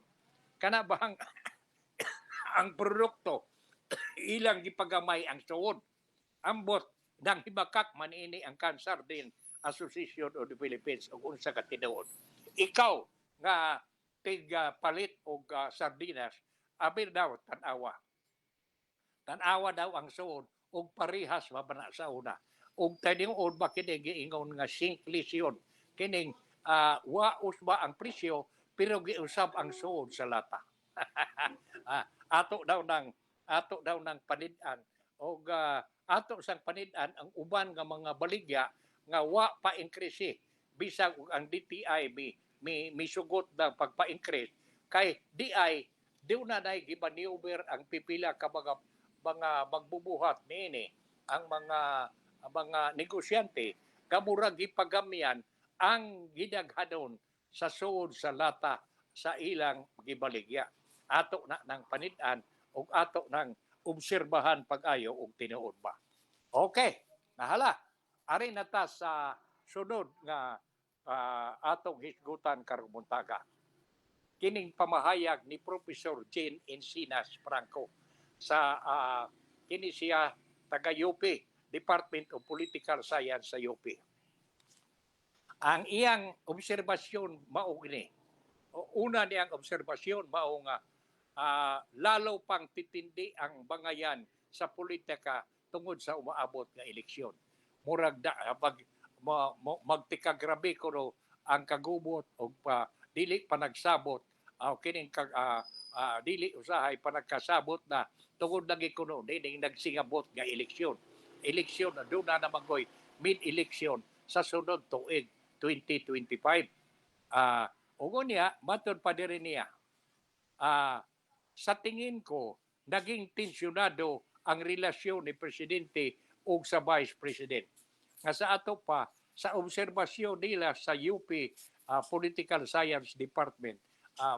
kana bang ang produkto ilang gipagamay ang suod ambot nang hibakak man ini ang Cancer din Association of the Philippines ug unsa ka tinuod ikaw nga palit og sardinas abir daw tanawa daw ang suod ug parihas mabana sa una ug tinuod ba kini giingon nga shrink lesion kining waos ba ang presyo pero giusab ang suod sa lata ato daw nang panid-an o ato sang panid-an ang uban nga mga baligya nga wa pa increase bisag ang DTI misugot na pagpa-increase kay DI diw na nay gimaneuver ang pipila ka mga magbubuhat niini ang mga negosyante kamurag gipagamyan ang gidaghanon sa suod sa lata sa ilang gibaligya ato na nang panid-an ug ato nang obserbahan pag-ayo og tinuod ba. Okay, nahala. Ari na ta sa sunod nga atong hisgutan karong buntaga. Kining pamahayag ni Professor Jane Encinas Franco sa kini siya taga UP, Department of Political Science sa UP. Ang iyang obserbasyon mao gini. Una niyang obserbasyon mao nga lalo pang titindi ang bangayan sa politika tungod sa umaabot nga eleksyon. Murag magtikagrabe ko ang kagubot o dili pa nagsabot kining dili usahay pa nagkasabot na tungod lagi kuno dining nagsingabot nga eleksyon. Eleksyon na doon na namangoy mid-eleksyon sa sunod tuig 2025. Ugo niya, matod pa diri niya. Sa tingin ko, naging tensyonado ang relasyon ni Presidente ug sa Vice President. Nga sa ato pa, sa obserbasyon nila sa UP Political Science Department,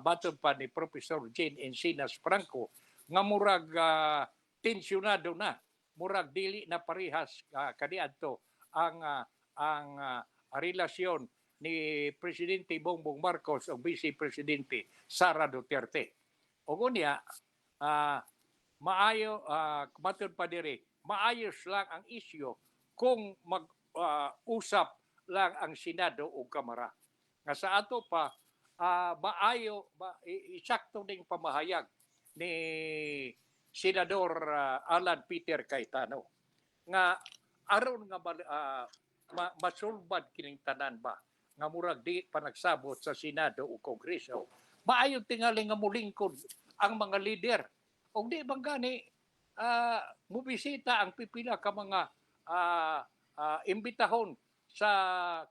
matod pa ni Professor Jane Encinas Franco, nga murag tensyonado na, murag dili na parihas kaniadto ang relasyon ni Presidente Bongbong Marcos o Vice Presidente Sara Duterte. O niya, matod pa diri, maayos lang ang isyu kung mag-usap lang ang Senado o Kamara. Nga sa ato pa, isakto ding pamahayag ni Senador Alan Peter Cayetano nga aron nga masulbad kining tanan ba nga murag di pa nagsabot sa Senado o Kongreso maayo tingali nga mulingkod ang mga leader o di bang gani mubisita ang pipila ka mga imbitahon sa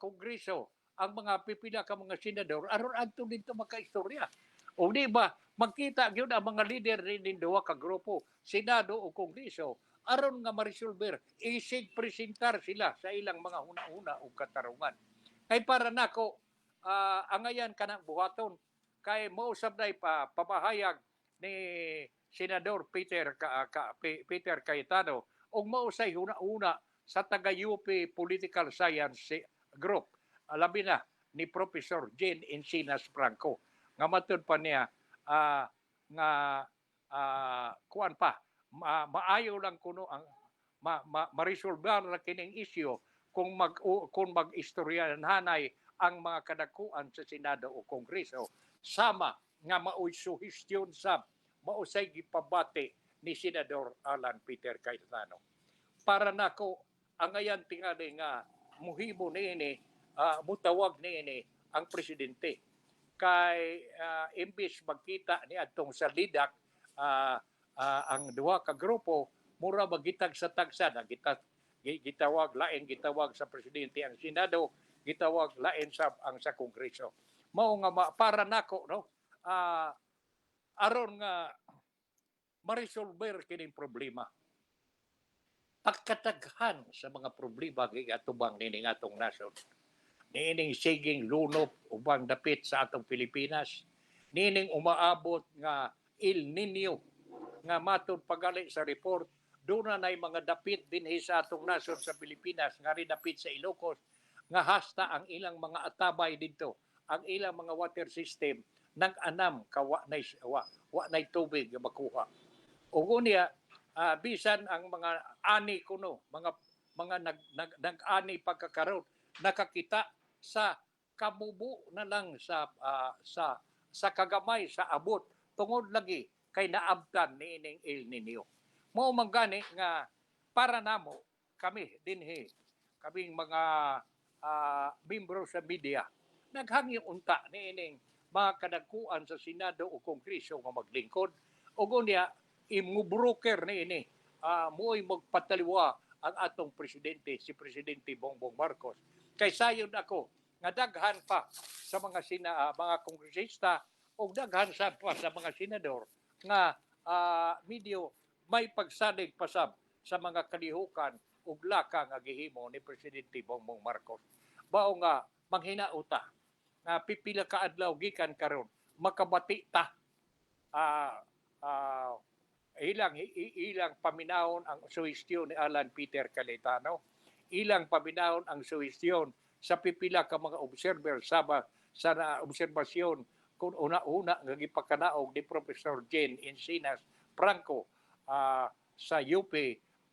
Kongreso ang mga pipila ka mga senador aron adto dito makaistorya o di ba magkita gyud ang mga leader din duha ka grupo Senado o Kongreso aron nga ma-resolver isig presentar sila sa ilang mga huna-huna o katarungan kay para nako angayan kanang buhaton kay mausab na pamahayag ni Senador Peter Cayetano ug mausay huna-huna sa taga-UP Political Science Group labi na ni Professor Jane Encinas Franco nga matud pa niya kuan pa maayo lang kuno ang ma-resolver na kining issue kung mag-istoryahan hanay ang mga kadakuan sa Senado o Kongreso sama nga maoy suhestyon sa mausay gipabati ni Senador Alan Peter Cayetano. Para nako ang ayan tingali nga muhimo niini mutawag niini ang presidente kay imbis magkita ni adtong sa lidak ang duha ka grupo mura magitag sa tagsa na gitawag sa presidente ang Senado gitawag lain ang sa Kongreso mao nga para nako no aron nga ma-resolver kining problema pagkataghan sa mga problema gigatubang nining atong nasod nining siging lunop ubang dapit sa atong Pilipinas nining umaabot nga El Nino nga matud pagali sa report doon na mga dapit din sa atong nasod sa Pilipinas, nga rin dapit sa Ilocos, nga hasta ang ilang mga atabay dito, ang ilang mga water system, nag-anam ka wa nay tubig nga makuha. Ug unya, bisan ang mga ani kuno, mga nag-ani pagkakaroon, nakakita sa kamubo na lang sa kagamay sa abot tungod lagi kay naabtan ni ining El Nino. Mao man gani nga para namo kami dinhi kaming mga membro sa media naghangi unta ni ining mga kadagkuan sa Senado o Kongreso nga maglingkod ug unya imubroker ni ini mo'y magpataliwa ang atong presidente si Presidente Bongbong Marcos kay sayon ako nga daghan pa sa mga mga kongresista o daghan pa sa mga senador nga medyo may pagsalig pasab sa mga kalihukan ug laka nga gihimo ni Presidente Bongbong Marcos. Bao nga manghinauta nga pipila ka adlaw gikan karon makabati ta ilang paminahon ang suhestyon ni Alan Peter Cayetano, ilang paminahon ang suhestyon sa pipila ka mga observer sa obserbasyon kung una-una nga gipakanaog ni Professor Jane Encinas Franco sa UP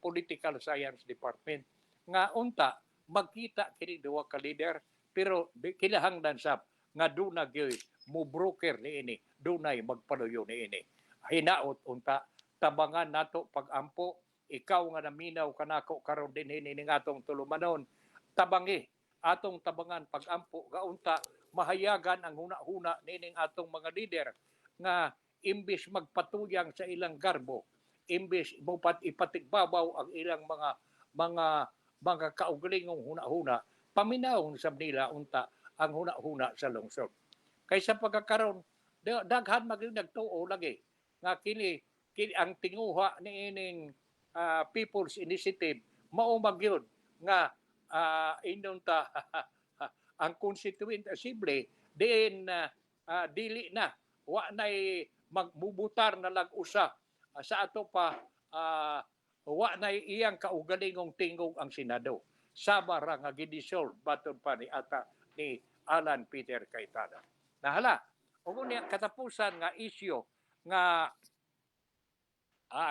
Political Science Department nga unta magkita kini duwa ka leader pero kinahanglan sab nga duna gyud mo broker ni ini dunay magpaluyo ni ini hinaot unta tabangan nato pag-ampo ikaw nga naminaw kanako karon dinhi ning atong tulumanon tabangi atong tabangan pag-ampo gaunta mahayagan ang huna-huna nining atong mga leader nga imbis magpatuyang sa ilang garbo imbis mopat ipatigbabaw ang ilang mga kaugalingong huna-huna paminahon sab nila unta ang huna-huna sa lungsod kaysa pagkakaron daghan magyud nagtuo lagi nga kini ang tinguha ni ining People's Initiative mao magyud nga inunta ang Constituent Assembly diin dili na wa nay magbubutar na lang usa sa ato pa wa nay iyang kaugalingong tingog ang Senado sabara nga gidissolve baton pa ni Alan Peter Cayetano. Nahala ug unya katapusan nga isyu nga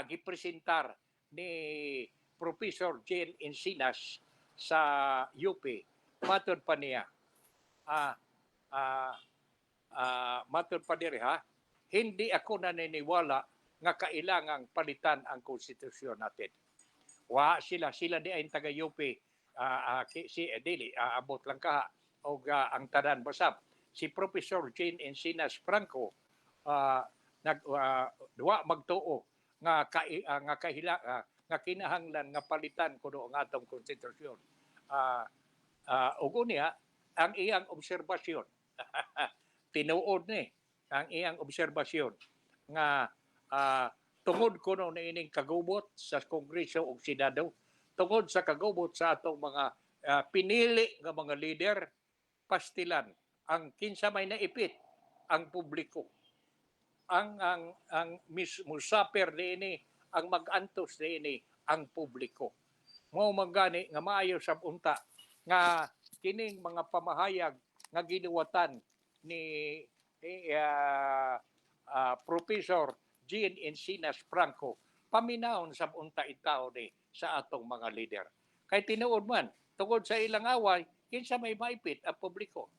gipresentar ni Professor Jane Encinas sa UP matod pa niya matod pa diri hindi ako naniniwala nga kailangang palitan ang konstitusyon natin. Sila di ay taga UP dili abot lang ka og ang tanan basab si Professor Jane Encinas Franco duwa magtuo nga kinahanglan nga palitan kuno ang atong konstitusyon. Ug unya ang iyang obserbasyon tinuod ni ang iyang obserbasyon nga tungod kuno na ining kagubot sa Kongreso ug Senado tungod sa kagubot sa atong mga pinili nga mga leader pastilan ang kinsa may naipit ang publiko ang musaper niini ang mag-antos niini ang publiko mao magani nga maayo sab unta nga kining mga pamahayag nga ginuwatan ni Professor Jean Encinas Franco paminahon sab unta itaw ni sa atong mga leader kay tinuod man tungod sa ilang away kinsa may maipit ang publiko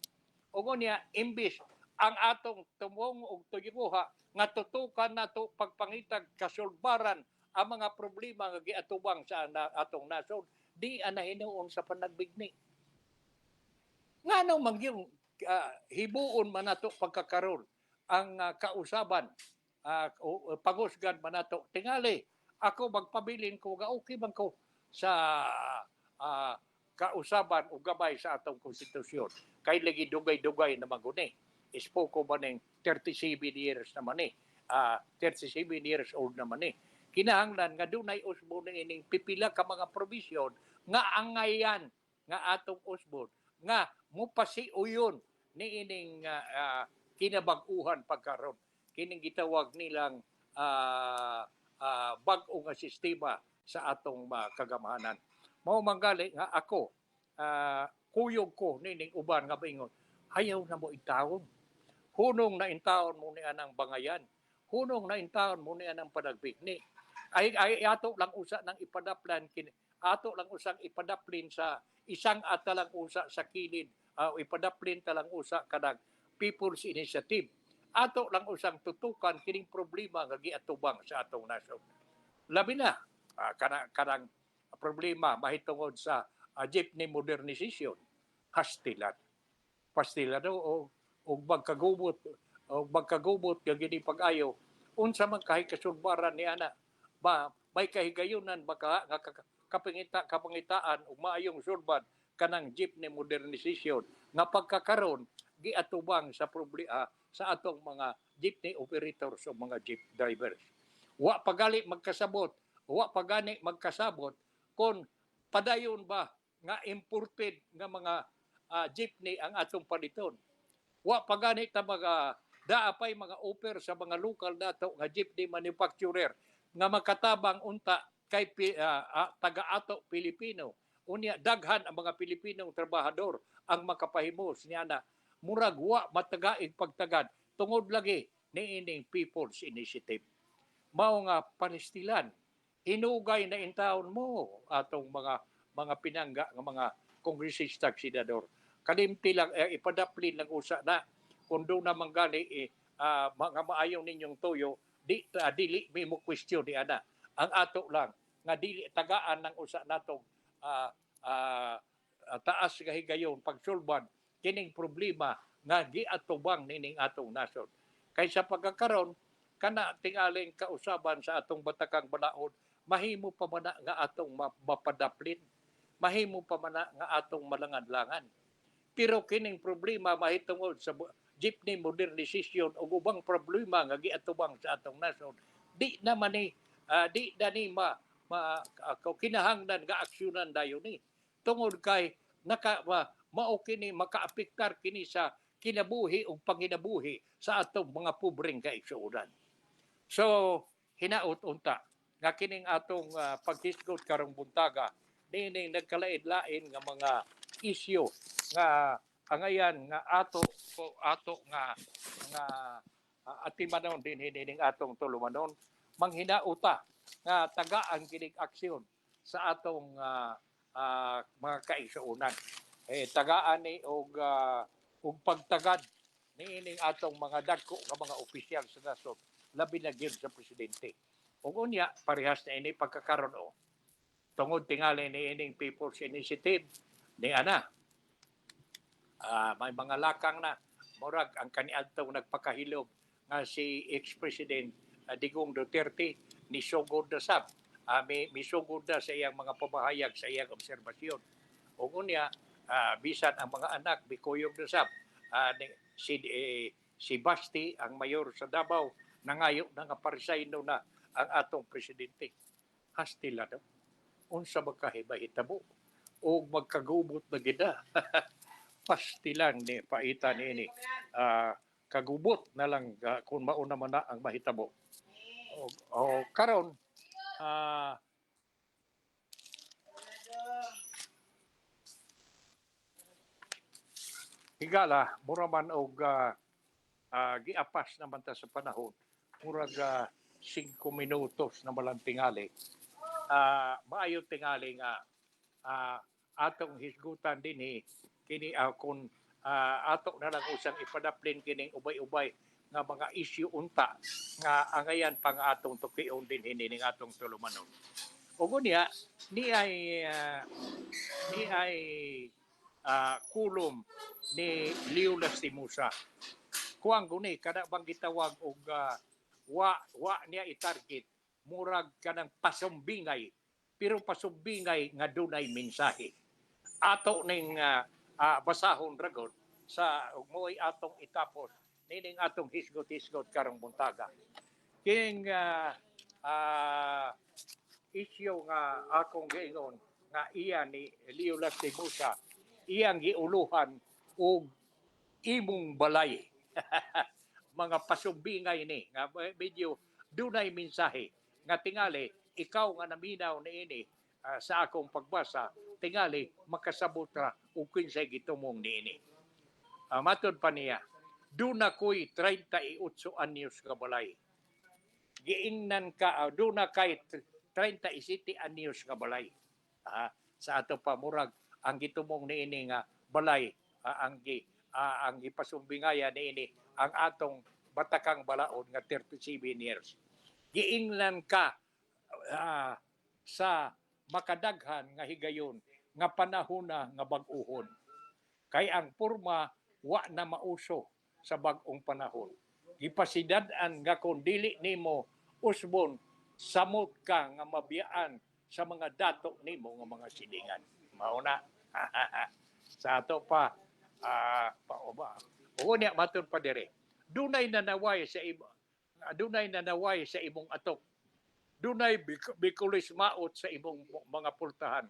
ug unya imbis ang atong tumong og tuyuha nga tutukan nato pagpangitag kasulbaran ang mga problema nga giatubang sa atong nasod di hinuon sa panagbigni ngano man yung hibuon man nato pagkakaron ang kausaban pagusgan man nato tingali ako magpabilin ko ga okay man ko sa kausaban o gabay sa atong konstitusyon kay lagi dugay-dugay na maguni ispoko ba ning 37 years naman 37 years old naman kinahanglan nga dunay usbon ining pipila ka mga provision nga angayan nga atong usbon nga mupasiuyon ni ining kinabag-uhan pagkaron kining gitawag nilang bag-o nga sistema sa atong kagamahanan. Mao manggali nga ako kuyog ko nining uban nga baingon hayaw na mo intawon. Hunong na intawon mo ni anang bangayan. Hunong na intawon mo ni anang panagbigni. Ay ato lang usa nang ipadaplan kini ato lang usang ipadaplin sa isang ata lang usa sa kilid ipadaplin talang usa kanang People's Initiative. Ato lang usang tutukan kining problema nga giatubang sa atong nasod. Labi na kanang problema mahitungod sa jeepney modernization, hastilan. Pastilado o magkagubot nga gini pag-ayo unsa man kahi kasulbaran ni ana ba may kahigayunan baka nga kapangitaan ug maayong sulbad kanang jeepney modernization nga pagkakaron giatubang sa problema sa atong mga jeepney operators o mga jeep drivers. Wa pagali magkasabot, wa pagani magkasabot kung padayon ba nga imported nga mga jeepney ang atong paliton. Wa pagani ta daapay mga offer sa mga local nato nga jeepney manufacturer nga makatabang unta kay taga-ato Pilipino. Unya daghan ang mga Pilipinong trabahador ang makapahimos niya na murag wa matagaig pagtagad tungod lagi niining People's Initiative. Mao nga panistilan hinugay na intawon mo atong mga pinangga nga mga kongresista senador. Kalimti lang ipadaplin lang usa na kundo na manggali mga maayong ninyong tuyo dili mi mo question di ana. Ang ato lang nga dili tagaan ng usa natong taas kahigayon pagsulban kining problema nga giatubang nining atong nasod. Kaysa pagkakaron kana tingaling kausaban sa atong batakang balaod mahimo pa man nga atong mapadaplin, mahimo pa man nga atong malangan-langan. Pero kining problema mahitungod sa jeepney modernization o ubang problema nga giatubang sa atong nasod, di naman ni kinahanglan nga aksyonan dayon ni. Tungod kay mao kini makaapektar kini sa kinabuhi o panginabuhi sa atong mga pobreng kaigsuonan. So, hinaot unta nga kining atong paghisgot karong buntaga nining nagkalain-lain nga mga isyu nga angayan nga ato nga atimanon din hining atong tulumanon manghinauta nga tagaan kining aksyon sa atong mga kaigsuonan. Tagaan ni og pagtagad niining atong mga dagko nga mga opisyal sa nasod labi na gyud sa presidente. Ug unya parehas na ini pagkakaron tungod tingali niining People's Initiative ni ana may mga lakang na murag ang kaniadtong nagpakahilog nga si ex-president Digong Duterte ni sugod na sab misugod na sa iyang mga pamahayag sa iyang obserbasyon. Ug unya bisan ang mga anak bikuyog na sab si Basti ang mayor sa Davao nangayo na nga parisayno na ang atong presidente. Hastila daw. Unsa magkahibahitabo o magkagubot na gida. Pastilan ni paita ni kagubot na lang kung mauna man na ang mahitabo. O karon higala mura man og giapas naman ta sa panahon murag 5 minutos na malang tingali maayo tingali nga atong hisgutan dinhi kini kung ato na lang usang ipadaplin kining ubay-ubay nga mga issue unta nga angayan pang atong tukion din hining atong tulumanon. Ug unya ni ay kulom ni Leo Lastimosa. Kuang guni kada bang gitawag og wa niya i-target murag kanang pasumbingay pero pasumbingay nga dunay mensahe. Ato ning basahon ragon sa mo'y atong itapos nining atong hisgot-hisgot karong buntaga. King issue nga akong giingon nga iya ni Leo Lastimosa iyang giuluhan og imong balay. Mga pasumbingay ni nga medyo dunay mensahe nga tingali ikaw nga naminaw niini sa akong pagbasa tingali makasabot ra ug kinsay gitumong niini. Matod pa niya, doon ako'y 38 anyos ka balay. Giingnan ka, doon na kay 37 anyos ka balay. Sa ato pa, murag, ang gitumong niini nga balay, ang ipasumbingaya niini, ang atong batakang balaod nga 37 years. Giingnan ka sa makadaghan nga higayon, nga panahona nga bag-uhon. Kay ang porma wa na mauso sa bag-ong panahon. Gipasidad-an nga kung dili nimo usbon samot ka nga mabiyaan sa mga dato nimo nga mga silingan. Mauna sa ato pa niya matud pa dire. Dunay nanaway sa imong atok. Dunay bikulis maot sa imong mga pultahan.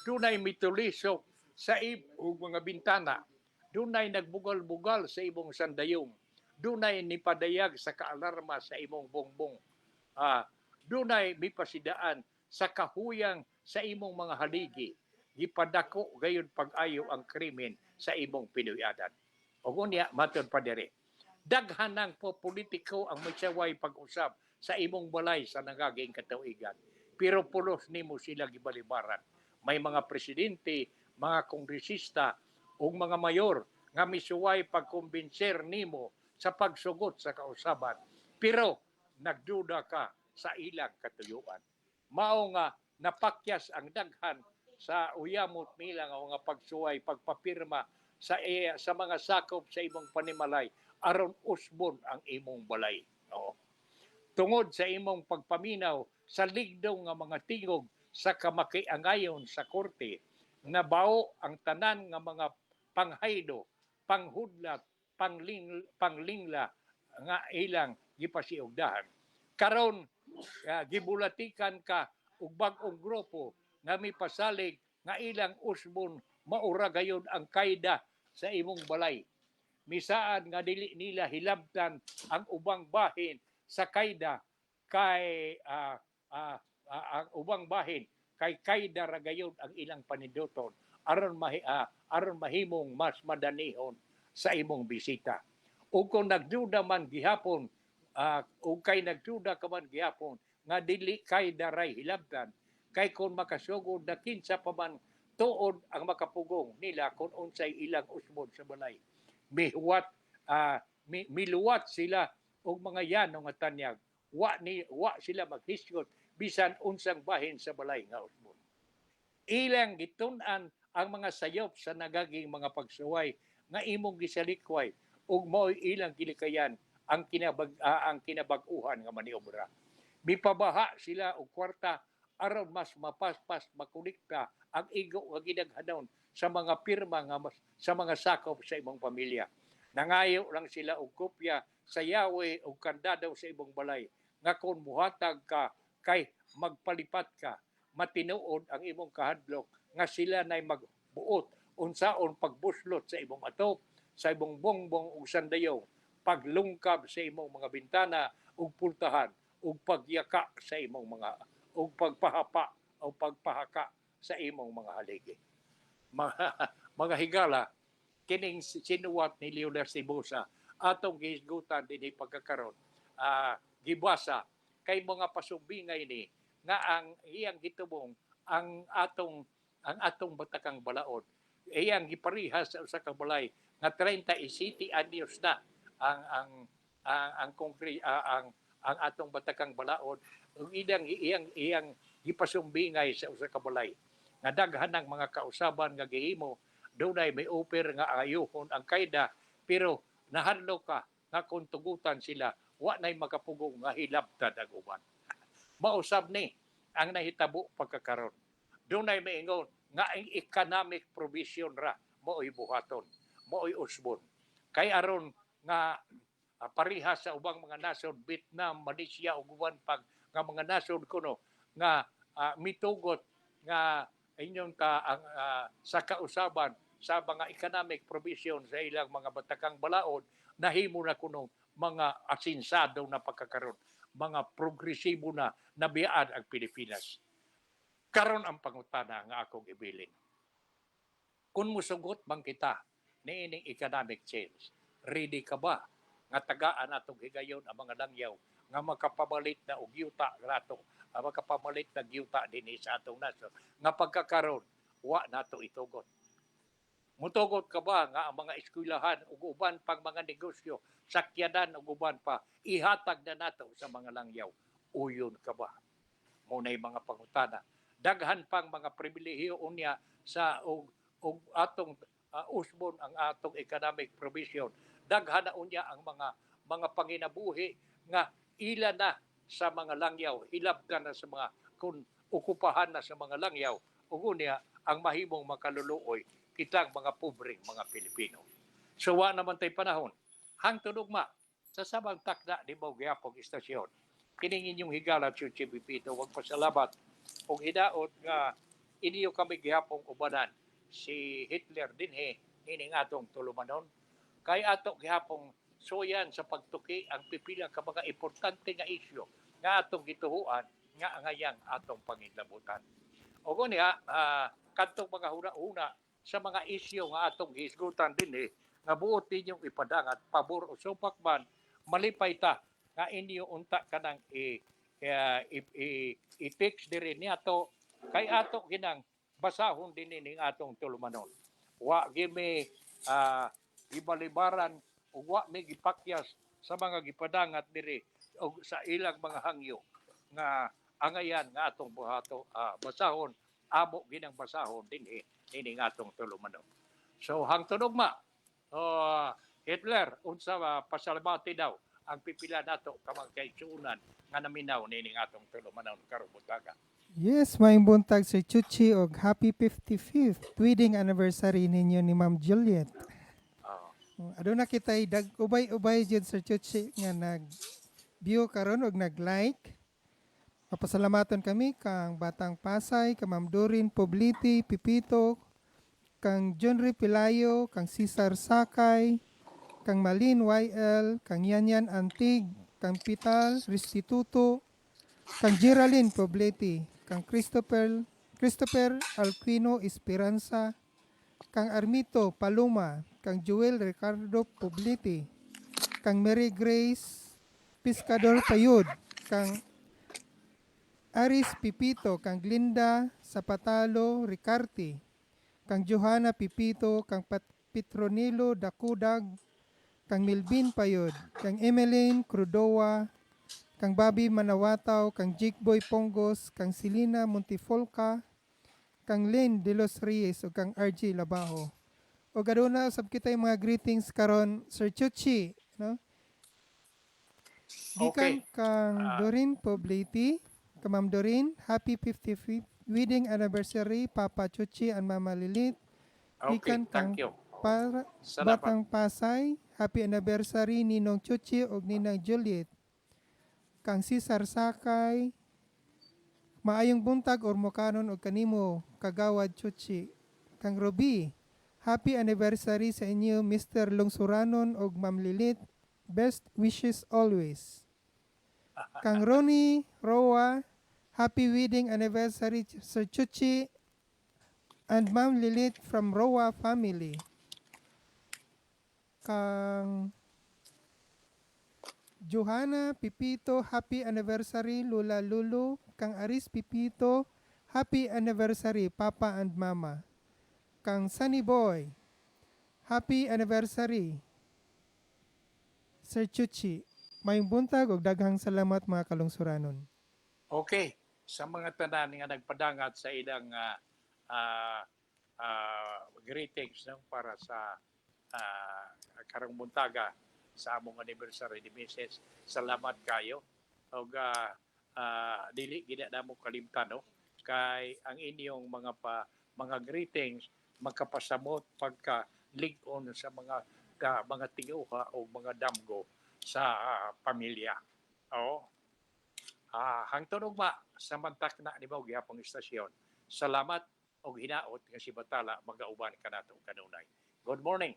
Dunay mitulisok sa imong mga bintana. Dunay nagbugal-bugal sa imong sandayong. Dunay nipadayag sa kaalarma sa imong bongbong. Dunay mipasidaan sa kahuyang sa imong mga haligi. Gipadako gayon pag-ayo ang krimen sa imong pinuyadan. O ngunya, matod pa dire. Daghan ng politiko ang magsaway pag-usap sa imong balay sa nagaging katuigan. Pero pulos nimo sila gibalibaran. May mga presidente, mga kongresista, o mga mayor nga misuway pagkumbinser nimo sa pagsugot sa kausaban. Pero nagduda ka sa ilang katuyuan. Mao nga napakyas ang daghan sa uyamot nila nga mga pagsuway, pagpapirma sa mga sakop sa imong panimalay aron usbon ang imong balay. Tungod sa imong pagpaminaw sa ligdong nga mga tingog sa kamakiangayon sa korte, nabao ang tanan nga mga panghaydo, panghudlat, panglingla nga ilang gipasiugdahan. Karon gibulatikan ka og bag-ong grupo nga mipasalig nga ilang usbon maura gayon ang kayda sa imong balay. Misaan nga dili nila hilabtan ang ubang bahin sa kayda kay ang ubang bahin kay kayda ra gayon ang ilang paninduton aron mahimong mas madanihon sa imong bisita. O kung nagduda man gihapon, o kay nagduda ka man gihapon, nga dili kay daray hilabtan, kay kung makasugod na kinsa pa man tuod ang makapugong nila kung unsay ilang usbon sa balay. Miluwat sila og mga yanong nga tanyag. Wa sila maghisgot bisan unsang bahin sa balay nga usbon. Ilang gitun-an ang mga sayop sa nagaging mga pagsuway nga imong gisalikway ug mao'y ilang gilikayan ang kinabag-uhan nga maniobra. Mipabaha sila og kwarta aron mas mapaspas makulikta ang igo nga gidaghanon sa mga pirma nga sa mga sakop sa imong pamilya. Nangayo lang sila og kopya sa yawe o kandadaw sa imong balay nga kung muhatag ka kay magpalipat ka, matinuod ang imong kahadlok nga sila nay magbuot unsaon pagbuslot sa imong atop, sa imong bongbong ug sandayong, paglungkab sa imong mga bintana ug pultahan ug pagyaka sa imong mga ug pagpahapa o pagpahaka sa imong mga haligi. Mga higala, kining sinuwat ni Leonidas Tibusa atong gihisgutan dinhi pagkakaron gibasa kay mga pasumbingay ni nga ang iyang gitubong ang atong batakang balaod iyang giparihas sa usa ka balay nga 37 anyos na ang atong batakang balaod ug iyang gipasumbingay sa usa ka balay nga daghan ng mga kausaban nga gihimo dunay may offer nga ayuhon ang kayda pero nahadlo ka nga kung tugutan sila wa nay makapugong nga hilabtan ang uban. Mausab ni ang nahitabo pagkakaron. Dunay maingon nga ang economic provision ra mao'y buhaton, mao'y usbon. Kay aron nga parihas sa ubang mga nasod, Vietnam, Malaysia ug uban pag nga mga nasod kuno nga mitugot nga inyong sa kausaban sa mga economic provision sa ilang mga batakang balaod nahimo na kuno mga asinsado na pagkakaroon. mga progresibo na nabiyaan ang Pilipinas. Karon ang pangutana nga akong ibilin. Kung musugot bang kita niining economic change, ready ka ba nga tagaan atong higayon ang mga langyaw nga makapamalit na og yuta nato, makapamalit na yuta dinhi sa atong nasod nga pagkakaron wa nato itugot. Mutugot ka ba nga ang mga eskwelahan ug uban pang mga negosyo, sakyanan ug uban pa ihatag na nato sa mga langyaw? Uyon ka ba? Munay mga pangutana. Daghan pang mga pribilehiyo unya sa og atong usbon ang atong economic provision. Daghan na unya ang mga panginabuhi nga ila na sa mga langyaw, hilabtan na sa mga kun okupahan na sa mga langyaw ug unya ang mahimong makaluluoy kitang mga pobreng mga Pilipino. So wa naman tay panahon hangtod ugma sa sabang takda ni Gyapong istasyon. Kining inyong higala Chuchi Pipito, wag pasalamat og hidaot nga iniyo kami gihapong ubanan si Hitler dinhi nining atong tulumanon kay ato gihapong suyan sa pagtuki ang pipila ka mga importante nga isyu nga atong gituhuan nga angayang atong panginlabutan. O kunya kadtong mga huna-huna sa mga isyu nga atong hisgutan dinhi nga buot ninyong ipadangat pabor o supak man malipay ta nga inyo unta kanang i-fix diri niato kay ato ginang basahon din ning atong tulumanon. Wa gimi gibalibaran ug wa mi gipakyas sa mga gipadangat diri og sa ilang mga hangyo nga angayan nga atong buhato basahon amo ginang basahon dinhi ning atong tulumanon. So hangtod ugma Hitler unsa pasalamati daw ang pipila nato kamang kaigsuonan nga naminaw nining atong tulumanon karong butaga. Yes, maayong buntag Sir Chuchi og happy 55th wedding anniversary ninyo ni Ma'am Juliet. Aduna kitay ubay-ubay jud Sir Chuchi nga nag-view karon og nag-like. Papasalamaton kami kang Batang Pasay, kang Ma'am Doreen Pobliti, Pipito, kang Junri Pilayo, kang Cesar Sakay, kang Malin YL, kang Yanyan Antig, kang Pital Restituto, kang Geraldine Poblete, kang Christopher Alquino Esperanza, kang Armito Paloma, kang Joel Ricardo Poblete, kang Mary Grace Piscador Payud, kang Aris Pipito, kang Glinda Zapatalo Ricarte, kang Johanna Pipito, kang Petronilo Dakudag, kang Milvin Payod, kang Emeline Crudoa, kang Bobby Manawataw, kang Jigboy Pongos, kang Silina Montifolca, kang Lynn De Los Reyes, o kang RJ Labaho. O gaduna, usab kita yung mga greetings karon Sir Chuchi, no? Gikan kang Doreen Poblete, kang Ma'am Doreen, happy 55th wedding anniversary, Papa Chuchi and Mama Lilit. Okay, Gikan kang thank you. Batang Pasay, happy anniversary Ninong Chuchi og Ninang Juliet. Kang Cesar Sakay, maayong buntag or mokanon og kanimo kagawad Chuchi. Kang Ruby, happy anniversary sa inyo Mr. Lungsuranon og Ma'am Lilit. Best wishes always. Kang Ronnie Roa, happy wedding anniversary Sir Chuchi and Ma'am Lilit from Roa family. Kang Johanna Pipito, happy anniversary Lula Lulu. Kang Aris Pipito, happy anniversary Papa and Mama. Kang Sunny Boy, happy anniversary Sir Chuchi. May buntag og daghang salamat mga kalungsuranon. Okay, sa mga tanan nga nagpadangat sa ilang greetings no, para sa karong buntaga sa among anniversary ni Mrs. Salamat kayo. Og dili gid na mo kalimtan no kay ang inyong mga greetings magkapasamot pagka lig-on sa mga tinguha o mga damgo sa pamilya. Hangtod ugma sa mantak na ni Gyapong istasyon. Salamat og hinaot nga si Batala magauban kanato kanunay. Good morning.